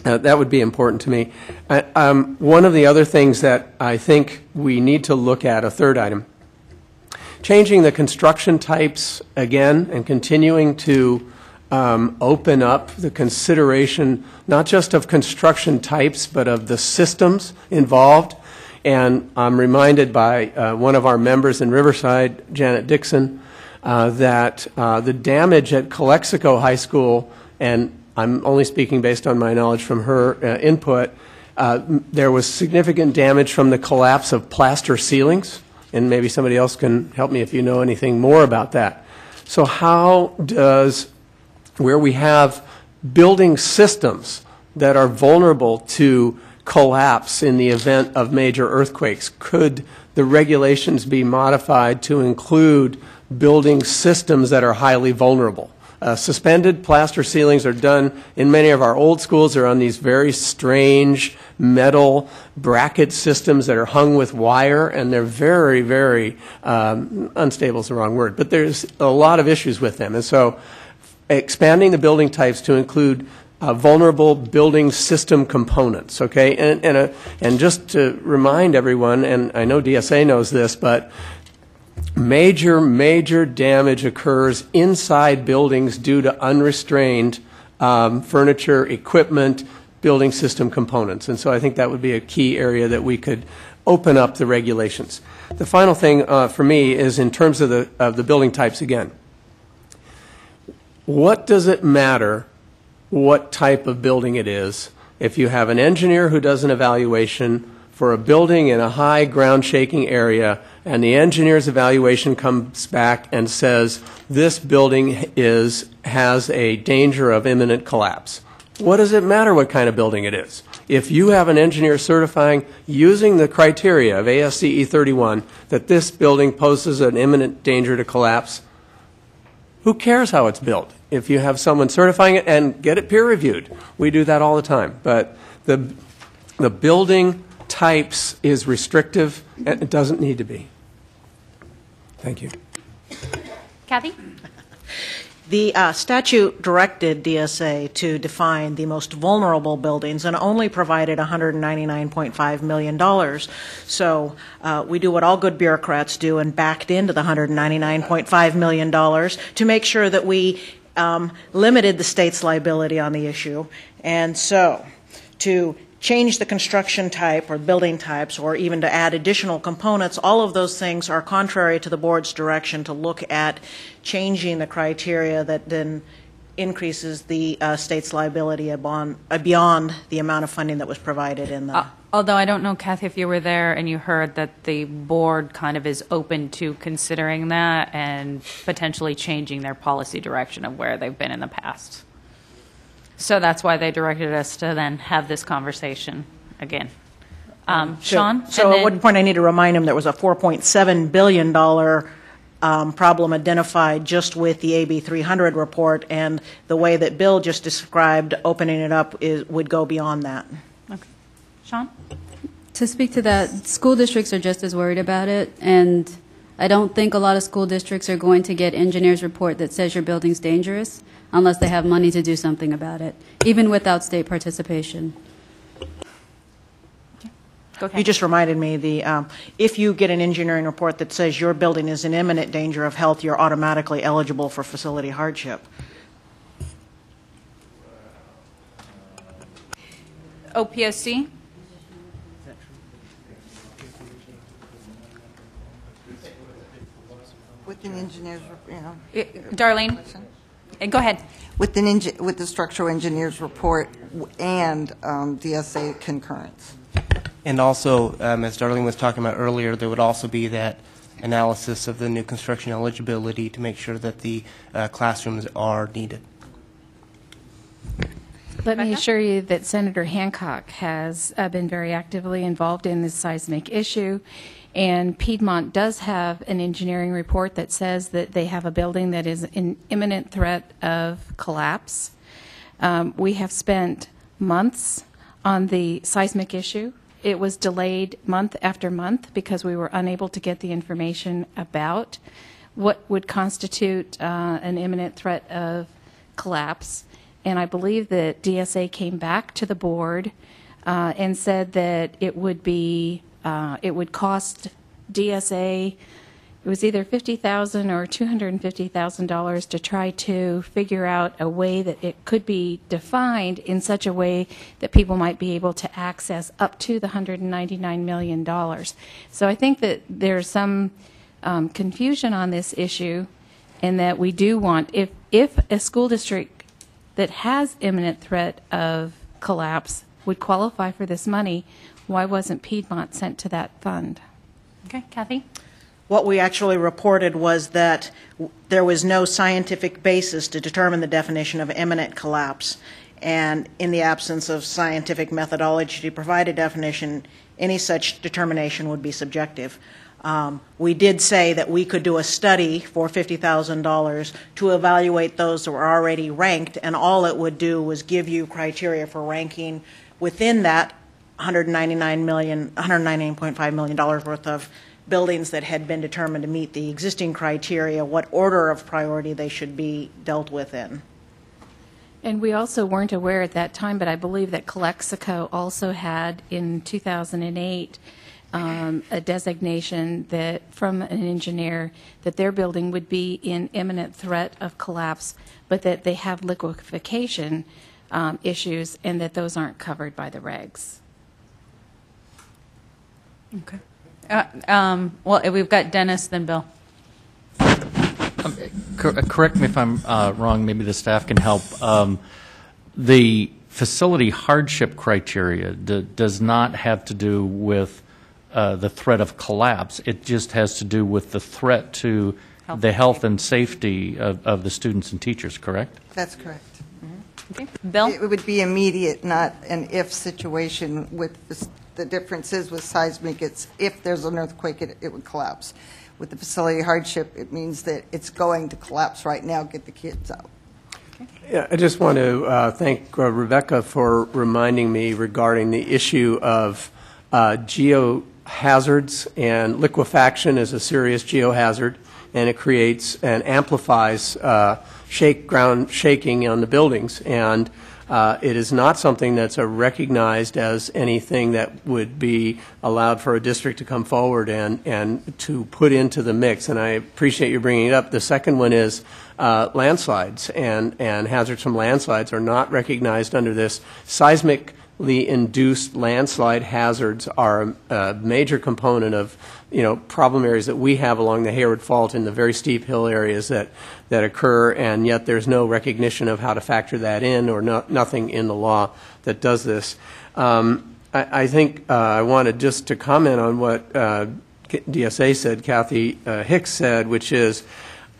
that would be important to me. One of the other things that I think we need to look at, a third item, changing the construction types again and continuing to open up the consideration not just of construction types but of the systems involved. And I'm reminded by one of our members in Riverside, Janet Dixon, that the damage at Calexico High School, and I'm only speaking based on my knowledge from her input, there was significant damage from the collapse of plaster ceilings, and maybe somebody else can help me if you know anything more about that. So how does, where we have building systems that are vulnerable to collapse in the event of major earthquakes, could the regulations be modified to include building systems that are highly vulnerable? Suspended plaster ceilings are done in many of our old schools. They're on these very strange metal bracket systems that are hung with wire, and they're very, very unstable is the wrong word, but there's a lot of issues with them. And so expanding the building types to include vulnerable building system components, okay? And just to remind everyone, and I know DSA knows this, but major damage occurs inside buildings due to unrestrained furniture, equipment, building system components. And so I think that would be a key area that we could open up the regulations. The final thing for me is in terms of the building types again. What does it matter what type of building it is if you have an engineer who does an evaluation for a building in a high ground shaking area, and the engineer's evaluation comes back and says this building has a danger of imminent collapse? What does it matter what kind of building it is? If you have an engineer certifying using the criteria of ASCE 31 that this building poses an imminent danger to collapse, who cares how it's built? If you have someone certifying it and get it peer reviewed, we do that all the time. But the building types is restrictive, and it doesn't need to be. Thank you. Kathy? The statute directed DSA to define the most vulnerable buildings and only provided $199.5 million. So we do what all good bureaucrats do and backed into the $199.5 million to make sure that we limited the state's liability on the issue. And so to change the construction type or building types or even to add additional components, all of those things are contrary to the board's direction to look at changing the criteria that then increases the state's liability beyond the amount of funding that was provided in the... Although I don't know, Kathy, if you were there and you heard that the board kind of is open to considering that and potentially changing their policy direction of where they've been in the past. So that's why they directed us to then have this conversation again. Sean? So at what point I need to remind him there was a $4.7 billion problem identified just with the AB 300 report, and the way that Bill just described opening it up would go beyond that. Okay. Sean? To speak to that, school districts are just as worried about it, and I don't think a lot of school districts are going to get engineer's report that says your building's dangerous unless they have money to do something about it, even without state participation. Go ahead. You just reminded me, if you get an engineering report that says your building is in imminent danger of health, you're automatically eligible for facility hardship. OPSC? With an engineer's, Darlene? Go ahead. With the structural engineer's report and DSA concurrence. And also, as Darlene was talking about earlier, there would also be that analysis of the new construction eligibility to make sure that the classrooms are needed. Let me assure you that Senator Hancock has been very actively involved in this seismic issue, and Piedmont does have an engineering report that says that they have a building that is in imminent threat of collapse. We have spent months on the seismic issue. It was delayed month after month because we were unable to get the information about what would constitute an imminent threat of collapse. And I believe that DSA came back to the board and said that it would cost DSA, it was either $50,000 or $250,000 to try to figure out a way that it could be defined in such a way that people might be able to access up to the $199 million. So I think that there's some confusion on this issue, and that we do want, if a school district that has imminent threat of collapse would qualify for this money, why wasn't Piedmont sent to that fund? Okay, Kathy? What we actually reported was that there was no scientific basis to determine the definition of imminent collapse. And in the absence of scientific methodology to provide a definition, any such determination would be subjective. We did say that we could do a study for $50,000 to evaluate those that were already ranked, and all it would do was give you criteria for ranking within that $199.5 million worth of buildings that had been determined to meet the existing criteria, what order of priority they should be dealt with in. And we also weren't aware at that time, but I believe that Calexico also had in 2008 a designation that from an engineer that their building would be in imminent threat of collapse, but that they have liquefaction issues and that those aren't covered by the regs. Okay. Well, we've got Dennis, then Bill. Correct me if I'm wrong, maybe the staff can help. The facility hardship criteria does not have to do with the threat of collapse. It just has to do with the threat to the health and safety of the students and teachers, correct? That's correct. Okay. Bill? It would be immediate, not an if situation. With the difference is with seismic, it's if there's an earthquake, it would collapse. With the facility hardship, it means that it's going to collapse right now, get the kids out. Yeah, I just want to thank Rebecca for reminding me regarding the issue of geohazards, and liquefaction is a serious geohazard, and it creates and amplifies ground shaking on the buildings. And it is not something that's recognized as anything that would be allowed for a district to come forward and to put into the mix. And I appreciate you bringing it up. The second one is landslides, and hazards from landslides are not recognized under this. Seismically induced landslide hazards are a major component of problem areas that we have along the Hayward Fault in the very steep hill areas that occur, and yet there's no recognition of how to factor that in, or nothing in the law that does this. I think I wanted just to comment on what DSA said, Kathy Hicks said, which is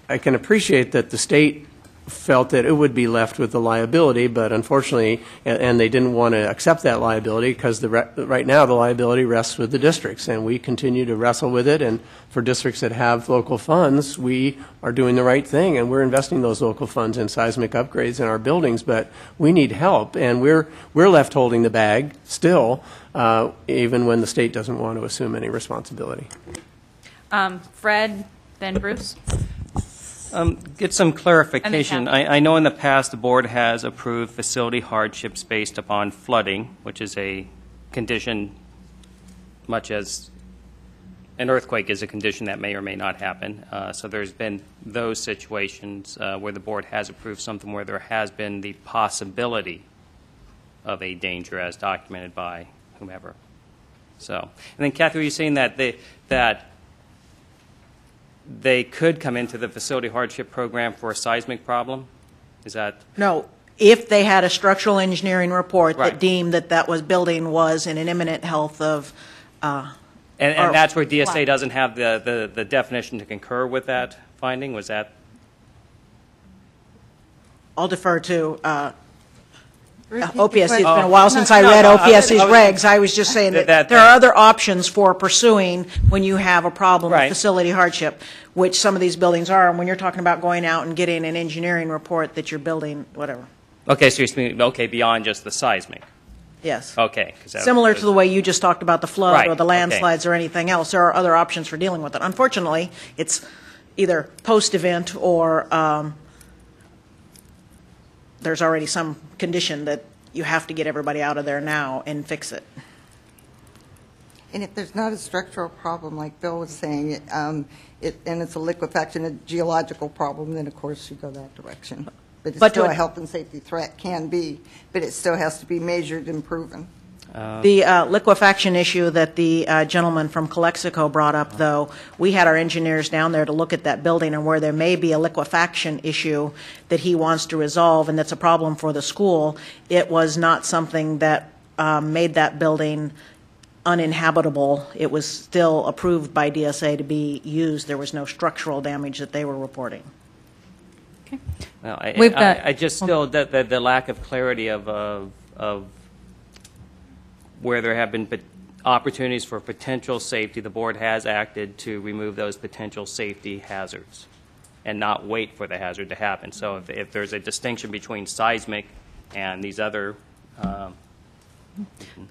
I can appreciate that the state felt that it would be left with the liability, but unfortunately, and they didn't want to accept that liability because right now the liability rests with the districts, and we continue to wrestle with it. And for districts that have local funds, we are doing the right thing, and we're investing those local funds in seismic upgrades in our buildings. But we need help, and we're left holding the bag still, even when the state doesn't want to assume any responsibility. Fred, then Bruce. Get some clarification. I know in the past the board has approved facility hardships based upon flooding, which is a condition much as an earthquake is a condition that may or may not happen. So there's been those situations where the board has approved something where there has been the possibility of a danger as documented by whomever. So, and then Kathy, were you saying that they could come into the facility hardship program for a seismic problem? Is that? No. If they had a structural engineering report that deemed that was building was in an imminent health of. And that's where DSA doesn't have the definition to concur with that finding? Was that? I'll defer to OPSC. It's been a while since I read OPSC's regs. I was just saying that there are other options for pursuing when you have a problem with facility hardship, which some of these buildings are. And when you're talking about going out and getting an engineering report that you're building, whatever. Okay, so you're speaking, beyond just the seismic. Yes. Okay. Similar to the way you just talked about the flood or the landslides or anything else, there are other options for dealing with it. Unfortunately, it's either post-event or there's already some condition that you have to get everybody out of there now and fix it. And if there's not a structural problem, like Bill was saying, and it's a liquefaction, a geological problem, then of course you go that direction. But it's still a health and safety threat, can be, but it still has to be measured and proven. The liquefaction issue that the gentleman from Calexico brought up, though, we had our engineers down there to look at that building, and where there may be a liquefaction issue that he wants to resolve and that's a problem for the school, it was not something that made that building uninhabitable. It was still approved by DSA to be used. There was no structural damage that they were reporting. Okay. Well, I just still, the lack of clarity of where there have been opportunities for potential safety, the board has acted to remove those potential safety hazards and not wait for the hazard to happen. So if there's a distinction between seismic and these other.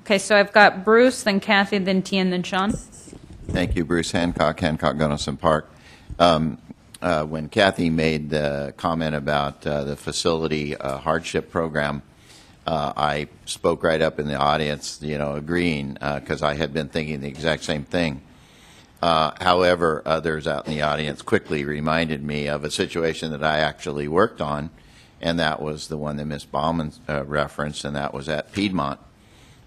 Okay, so I've got Bruce, then Kathy, then Tian, then Sean. Thank you, Bruce Hancock, Gunnison Park. When Kathy made the comment about the facility hardship program, I spoke right up in the audience, agreeing, because I had been thinking the exact same thing. However, others out in the audience quickly reminded me of a situation that I actually worked on, and that was the one that Ms. Baumann referenced, and that was at Piedmont.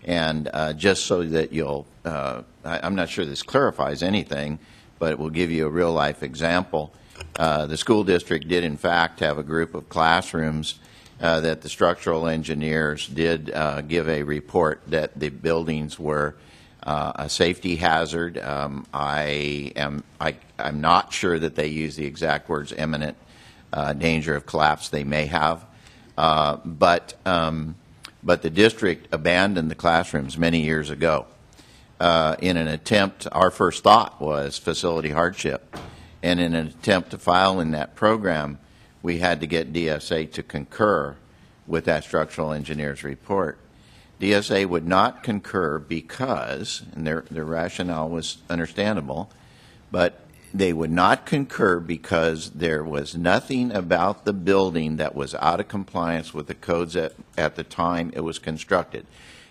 And just so that you'll, I'm not sure this clarifies anything, but it will give you a real-life example. The school district did, in fact, have a group of classrooms that the structural engineers did give a report that the buildings were a safety hazard. I'm not sure that they use the exact words imminent danger of collapse. They may have, but the district abandoned the classrooms many years ago in an attempt. Our first thought was facility hardship, and in an attempt to file in that program, we had to get DSA to concur with that structural engineer's report. DSA would not concur because, and their rationale was understandable, but they would not concur because there was nothing about the building that was out of compliance with the codes at the time it was constructed.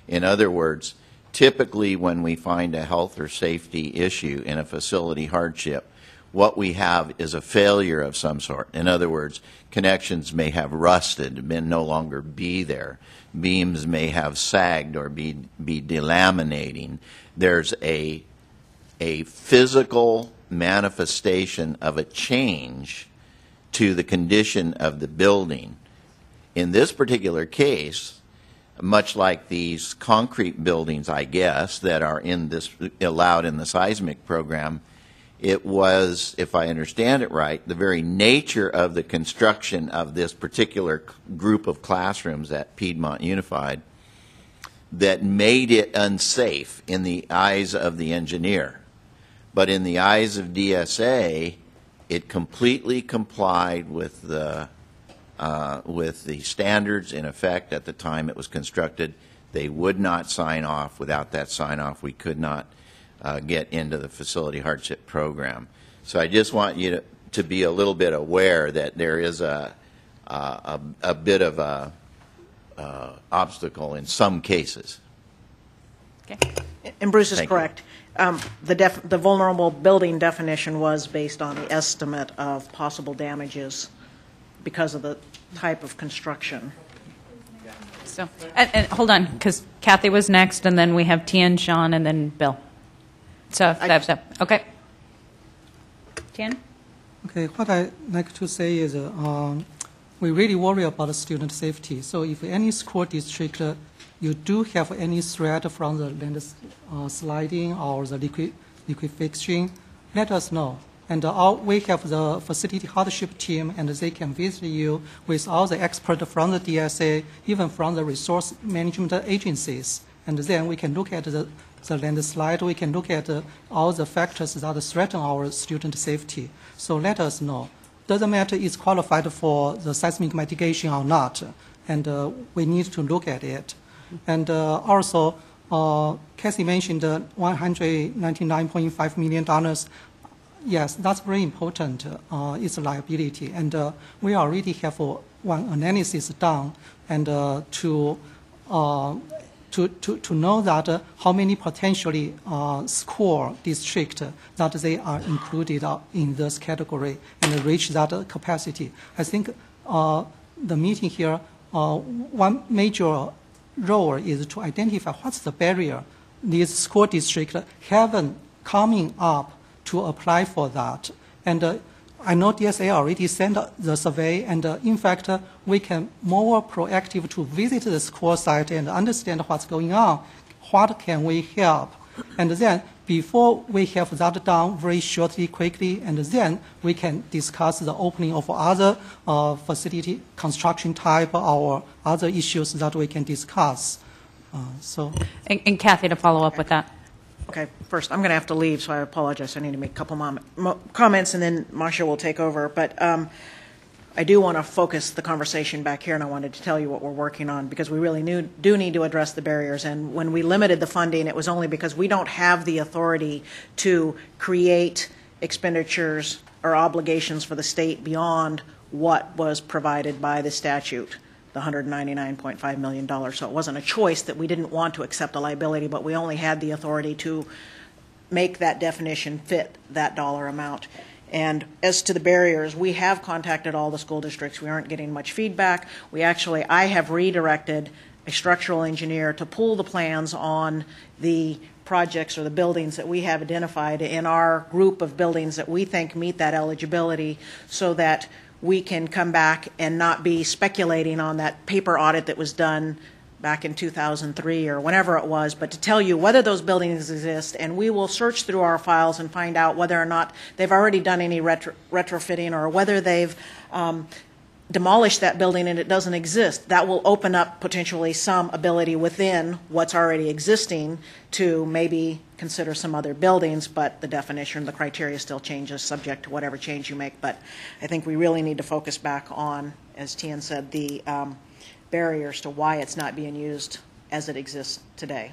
In other words, typically when we find a health or safety issue in a facility hardship, what we have is a failure of some sort. In other words, connections may have rusted, may no longer be there. Beams may have sagged or be delaminating. There's a physical manifestation of a change to the condition of the building. In this particular case, much like these concrete buildings, I guess, that are in this allowed in the seismic program, it was, if I understand it right, the very nature of the construction of this particular group of classrooms at Piedmont Unified that made it unsafe in the eyes of the engineer. But in the eyes of DSA, it completely complied with the standards in effect at the time it was constructed. They would not sign off. Without that sign off, we could not get into the facility hardship program. So I just want you to be a little bit aware that there is a bit of a obstacle in some cases. Okay. And Bruce is Thank you. correct. The vulnerable building definition was based on the estimate of possible damages because of the type of construction. So, and hold on, because Kathy was next, and then we have Tian, Sean, and then Bill. So, okay. Tian? Okay, what I like to say is we really worry about the student safety. So if any school district you do have any threat from the sliding or the liquefaction, let us know. And we have the facility hardship team, and they can visit you with all the experts from the DSA, even from the resource management agencies. And then we can look at the landslide, we can look at all the factors that threaten our student safety. So let us know. Doesn't matter it's qualified for the seismic mitigation or not, and we need to look at it. And also, Kathy mentioned $199.5 million. Yes, that's very important. It's a liability, and we already have one analysis done, and to know that how many potentially school districts that they are included in this category and reach that capacity. I think the meeting here, one major role is to identify what's the barrier these school districts haven't coming up to apply for that. And I know DSA already sent the survey, and in fact, we can more proactive to visit the school site and understand what's going on, what can we help. And then before we have that done very shortly, quickly, and then we can discuss the opening of other facility construction type or other issues that we can discuss. And Kathy, to follow up with that. Okay, first, I'm going to have to leave, so I apologize. I need to make a couple comments, and then Marcia will take over. But I do want to focus the conversation back here, and I wanted to tell you what we're working on, because we really do need to address the barriers. And when we limited the funding, it was only because we don't have the authority to create expenditures or obligations for the state beyond what was provided by the statute, the $199.5 million. So it wasn't a choice that we didn't want to accept a liability, but we only had the authority to make that definition fit that dollar amount. And as to the barriers, we have contacted all the school districts. We aren't getting much feedback. I have redirected a structural engineer to pull the plans on the projects or the buildings that we have identified in our group of buildings that we think meet that eligibility, so that we can come back and not be speculating on that paper audit that was done back in 2003 or whenever it was, but to tell you whether those buildings exist, and we will search through our files and find out whether or not they've already done any retrofitting, or whether they've demolished that building and it doesn't exist. That will open up potentially some ability within what's already existing to maybe consider some other buildings, but the definition, the criteria still changes subject to whatever change you make. But I think we really need to focus back on, as Tian said, the barriers to why it's not being used as it exists today.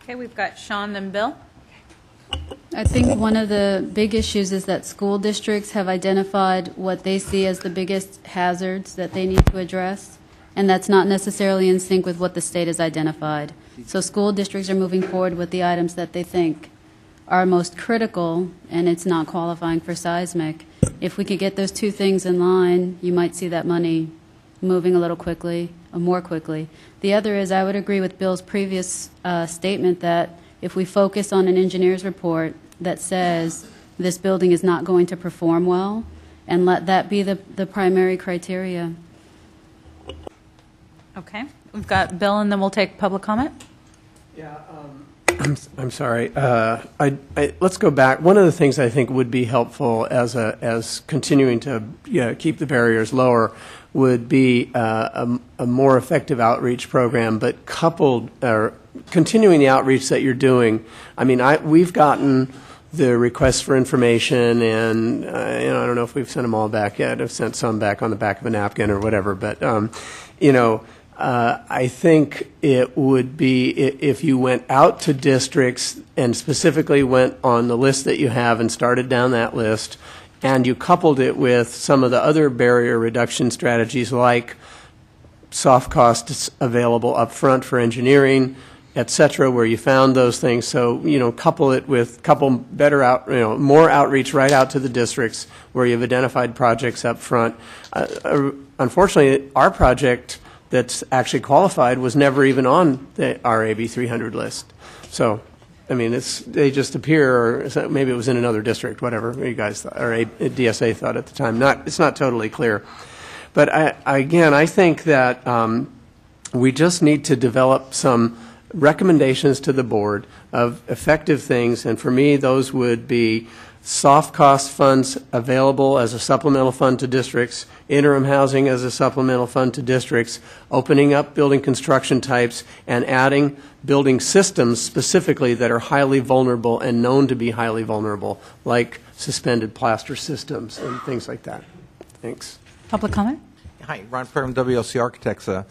Okay, we've got Sean, then Bill. I think one of the big issues is that school districts have identified what they see as the biggest hazards that they need to address, and that's not necessarily in sync with what the state has identified. So school districts are moving forward with the items that they think are most critical, and it's not qualifying for seismic. If we could get those two things in line, you might see that money moving a little quickly, or more quickly. The other is, I would agree with Bill's previous statement that if we focus on an engineer's report that says this building is not going to perform well, and let that be the primary criteria. Okay. We've got Bill, and then we'll take public comment. Yeah. I'm sorry. Let's go back. One of the things I think would be helpful as continuing to keep the barriers lower would be a more effective outreach program, but coupled or continuing the outreach that you're doing. I mean, we've gotten the requests for information, and I don't know if we've sent them all back yet. I've sent some back on the back of a napkin or whatever, but I think it would be if you went out to districts and specifically went on the list that you have and started down that list, and you coupled it with some of the other barrier reduction strategies like soft costs available up front for engineering, et cetera, where you found those things. So, couple it with more outreach right out to the districts where you've identified projects up front. Unfortunately, our project that's actually qualified was never even on our AB 300 list. So, I mean, they just appear, or maybe it was in another district, whatever you guys thought, or DSA thought at the time. It's not totally clear. But I think that we just need to develop some recommendations to the board of effective things, and for me, those would be soft cost funds available as a supplemental fund to districts, interim housing as a supplemental fund to districts, opening up building construction types, and adding building systems specifically that are highly vulnerable and known to be highly vulnerable, like suspended plaster systems and things like that. Thanks. Public comment? Hi, Ron Perham, WLC Architects. I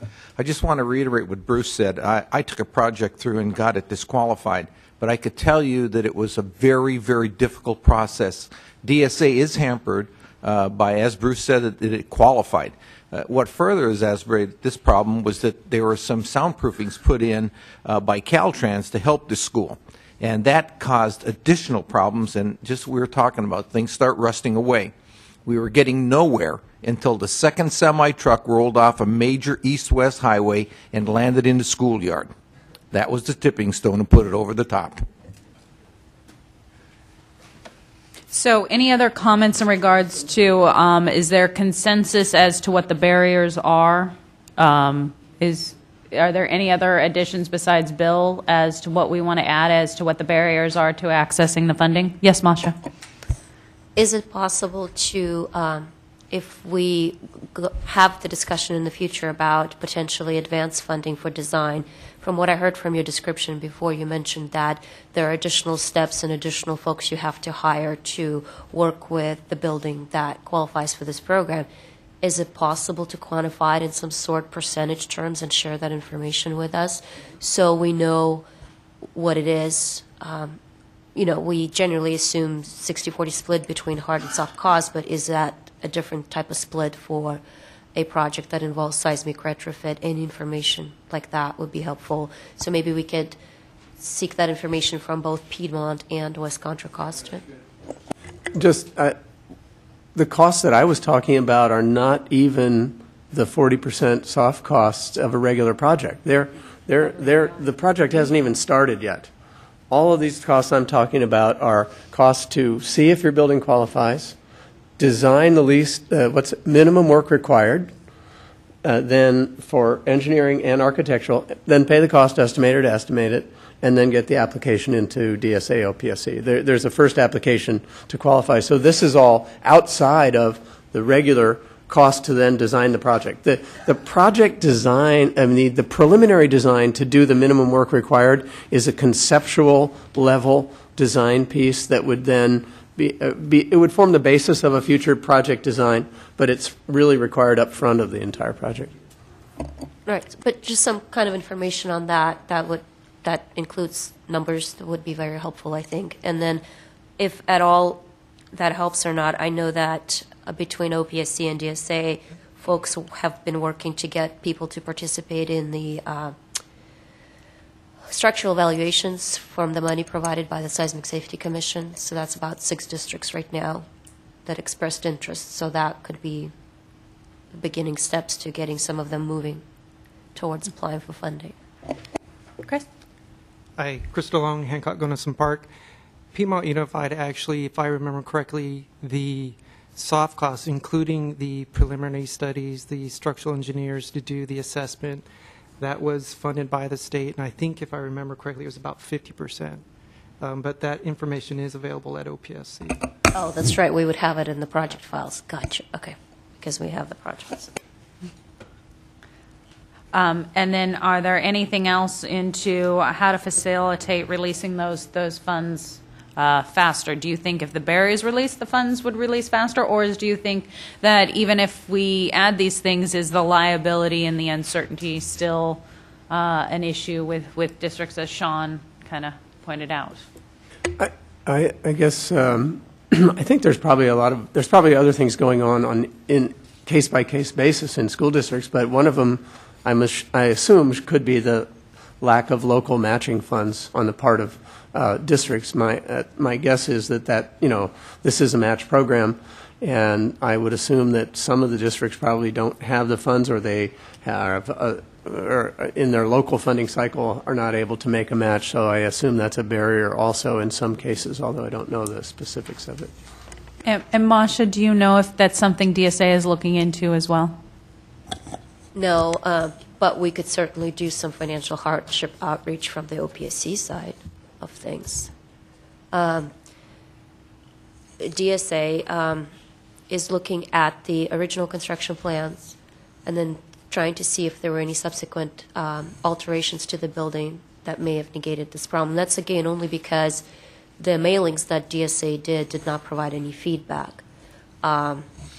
just want to reiterate what Bruce said. I took a project through and got it disqualified, but I could tell you that it was a very, very difficult process. DSA is hampered by, as Bruce said, that it qualified. What further exacerbated this problem was that there were some soundproofings put in by Caltrans to help the school. And that caused additional problems, and just we were talking about, things start rusting away. We were getting nowhere until the second semi-truck rolled off a major east-west highway and landed in the schoolyard. That was the tipping stone and put it over the top. So any other comments in regards to, is there consensus as to what the barriers are? Are there any other additions besides Bill as to what we want to add as to what the barriers are to accessing the funding? Yes, Masha. Is it possible to, if we have the discussion in the future about potentially advanced funding for design, from what I heard from your description before, you mentioned that there are additional steps and additional folks you have to hire to work with the building that qualifies for this program. Is it possible to quantify it in some sort percentage terms and share that information with us so we know what it is? We generally assume 60-40 split between hard and soft costs, but is that a different type of split for a project that involves seismic retrofit? Any information like that would be helpful. So maybe we could seek that information from both Piedmont and West Contra Costa. Just the costs that I was talking about are not even the 40% soft costs of a regular project. The project hasn't even started yet. All of these costs I'm talking about are costs to see if your building qualifies, design the least, what's minimum work required, then for engineering and architectural, then pay the cost estimator to estimate it, and then get the application into DSA OPSC. There's a first application to qualify. So this is all outside of the regular cost to then design the project. The project design, the preliminary design to do the minimum work required is a conceptual level design piece that would then it would form the basis of a future project design, but it's really required up front of the entire project. Right, but just some kind of information on that includes numbers that would be very helpful, I think. And then if at all that helps or not. I know that between OPSC and DSA, folks have been working to get people to participate in the structural evaluations from the money provided by the Seismic Safety Commission. So that's about 6 districts right now that expressed interest. So that could be the beginning steps to getting some of them moving towards applying for funding. Chris? Hi, Crystal Long, Hancock Gunnison Park. Piedmont Unified actually, if I remember correctly, the soft costs, including the preliminary studies, the structural engineers to do the assessment, that was funded by the state, and I think if I remember correctly, it was about 50%. But that information is available at OPSC. Oh, that's right. We would have it in the project files. Gotcha. Okay. Because we have the projects. And then are there anything else into how to facilitate releasing those funds faster? Do you think if the barriers release, the funds would release faster? Or do you think that even if we add these things, is the liability and the uncertainty still an issue with districts, as Sean kind of pointed out? I guess I think there's probably other things going on in case-by-case basis in school districts, but one of them I assume could be the lack of local matching funds on the part of districts. My guess is that this is a match program, and I would assume that some of the districts probably don't have the funds, or they have or in their local funding cycle are not able to make a match. So I assume that's a barrier also in some cases, although I don't know the specifics of it. And Masha, do you know if that's something DSA is looking into as well? No, but we could certainly do some financial hardship outreach from the OPSC side of things. DSA is looking at the original construction plans and then trying to see if there were any subsequent alterations to the building that may have negated this problem. That's, again, only because the mailings that DSA did not provide any feedback.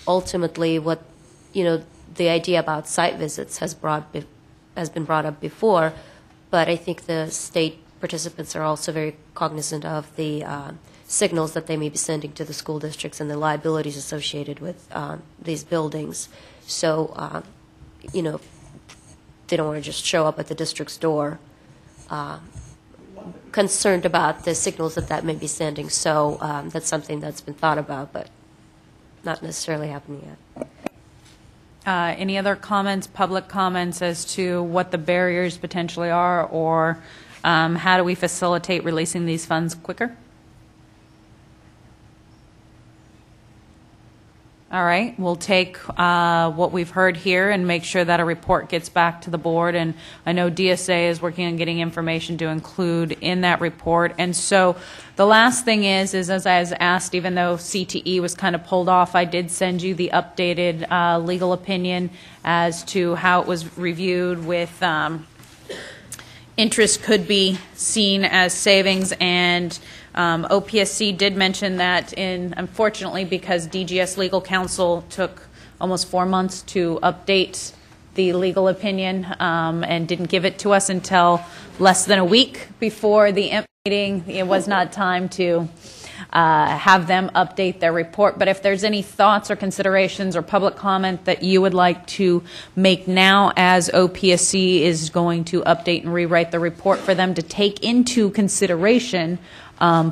Ultimately, the idea about site visits has been brought up before, but I think the state participants are also very cognizant of the signals that they may be sending to the school districts and the liabilities associated with these buildings. So, they don't want to just show up at the district's door concerned about the signals that may be sending. So that's something that's been thought about, but not necessarily happening yet. Any other comments, public comments as to what the barriers potentially are, or how do we facilitate releasing these funds quicker? All right, we'll take what we've heard here and make sure that a report gets back to the board. And I know DSA is working on getting information to include in that report. And so the last thing is as I was asked, even though CTE was kind of pulled off, I did send you the updated legal opinion as to how it was reviewed with interest could be seen as savings, and OPSC did mention that unfortunately, because DGS legal counsel took almost 4 months to update the legal opinion and didn't give it to us until less than a week before the IMP meeting, it was not time to have them update their report. But if there's any thoughts or considerations or public comment that you would like to make now, as OPSC is going to update and rewrite the report for them to take into consideration,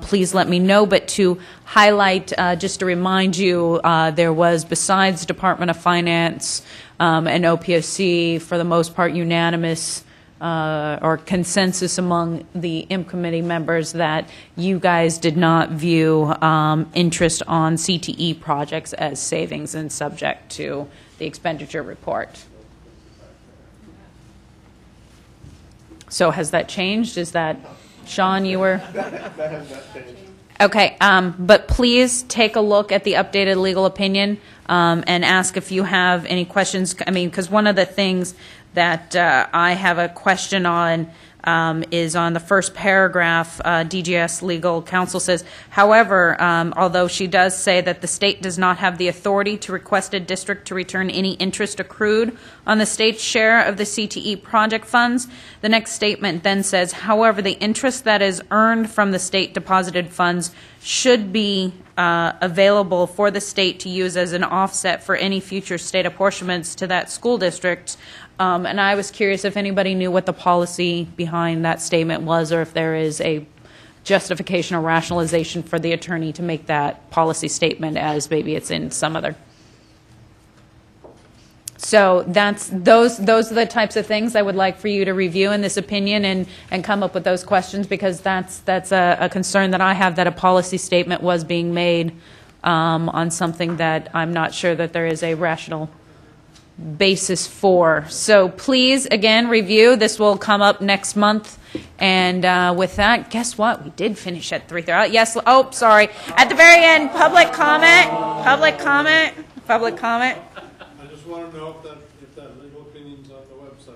please let me know. But to highlight, just to remind you, there was, besides Department of Finance and OPSC, for the most part unanimous or consensus among the IMP committee members that you guys did not view interest on CTE projects as savings and subject to the expenditure report. So has that changed? Is that, Sean, you were? Okay, but please take a look at the updated legal opinion and ask if you have any questions. I mean, because one of the things that I have a question on is on the first paragraph. DGS legal counsel says, however, although she does say that the state does not have the authority to request a district to return any interest accrued on the state's share of the CTE project funds, the next statement then says, however, the interest that is earned from the state deposited funds should be available for the state to use as an offset for any future state apportionments to that school district. And I was curious if anybody knew what the policy behind that statement was, or if there is a justification or rationalization for the attorney to make that policy statement as maybe it's in some other. So those are the types of things I would like for you to review in this opinion and come up with those questions, because that's a concern that I have, that a policy statement was being made on something that I'm not sure that there is a rational basis for. So please, again, review. This will come up next month. And with that, guess what? We did finish at 3:30. Yes. Oh, sorry. At the very end, public comment. Public comment. Public comment. I just want to know if that legal opinion's on the website.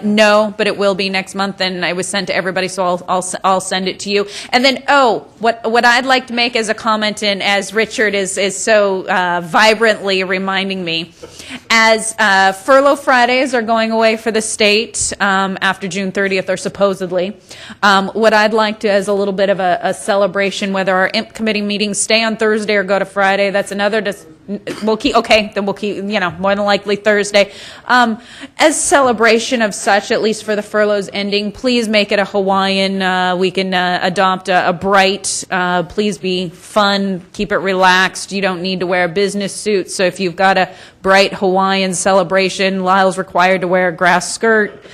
No, but it will be next month, and it was sent to everybody, so I'll send it to you. And then, what I'd like to make as a comment, and as Richard is so vibrantly reminding me, as furlough Fridays are going away for the state after June 30th, or supposedly, what I'd like to, as a little bit of a celebration, whether our IMP committee meetings stay on Thursday or go to Friday, that's another. We'll keep, more than likely Thursday. As celebration of such, at least for the furloughs ending, please make it a Hawaiian. We can adopt a bright, please be fun, keep it relaxed. You don't need to wear a business suit. So if you've got a bright Hawaiian celebration, Lyle's required to wear a grass skirt.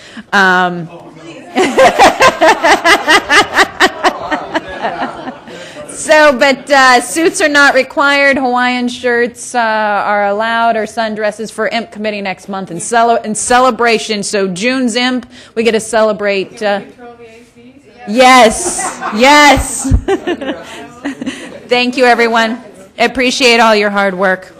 But suits are not required. Hawaiian shirts are allowed, or sundresses for IMP committee next month in celebration. So June's IMP, we get to celebrate. Yes, yes. Thank you, everyone. I appreciate all your hard work.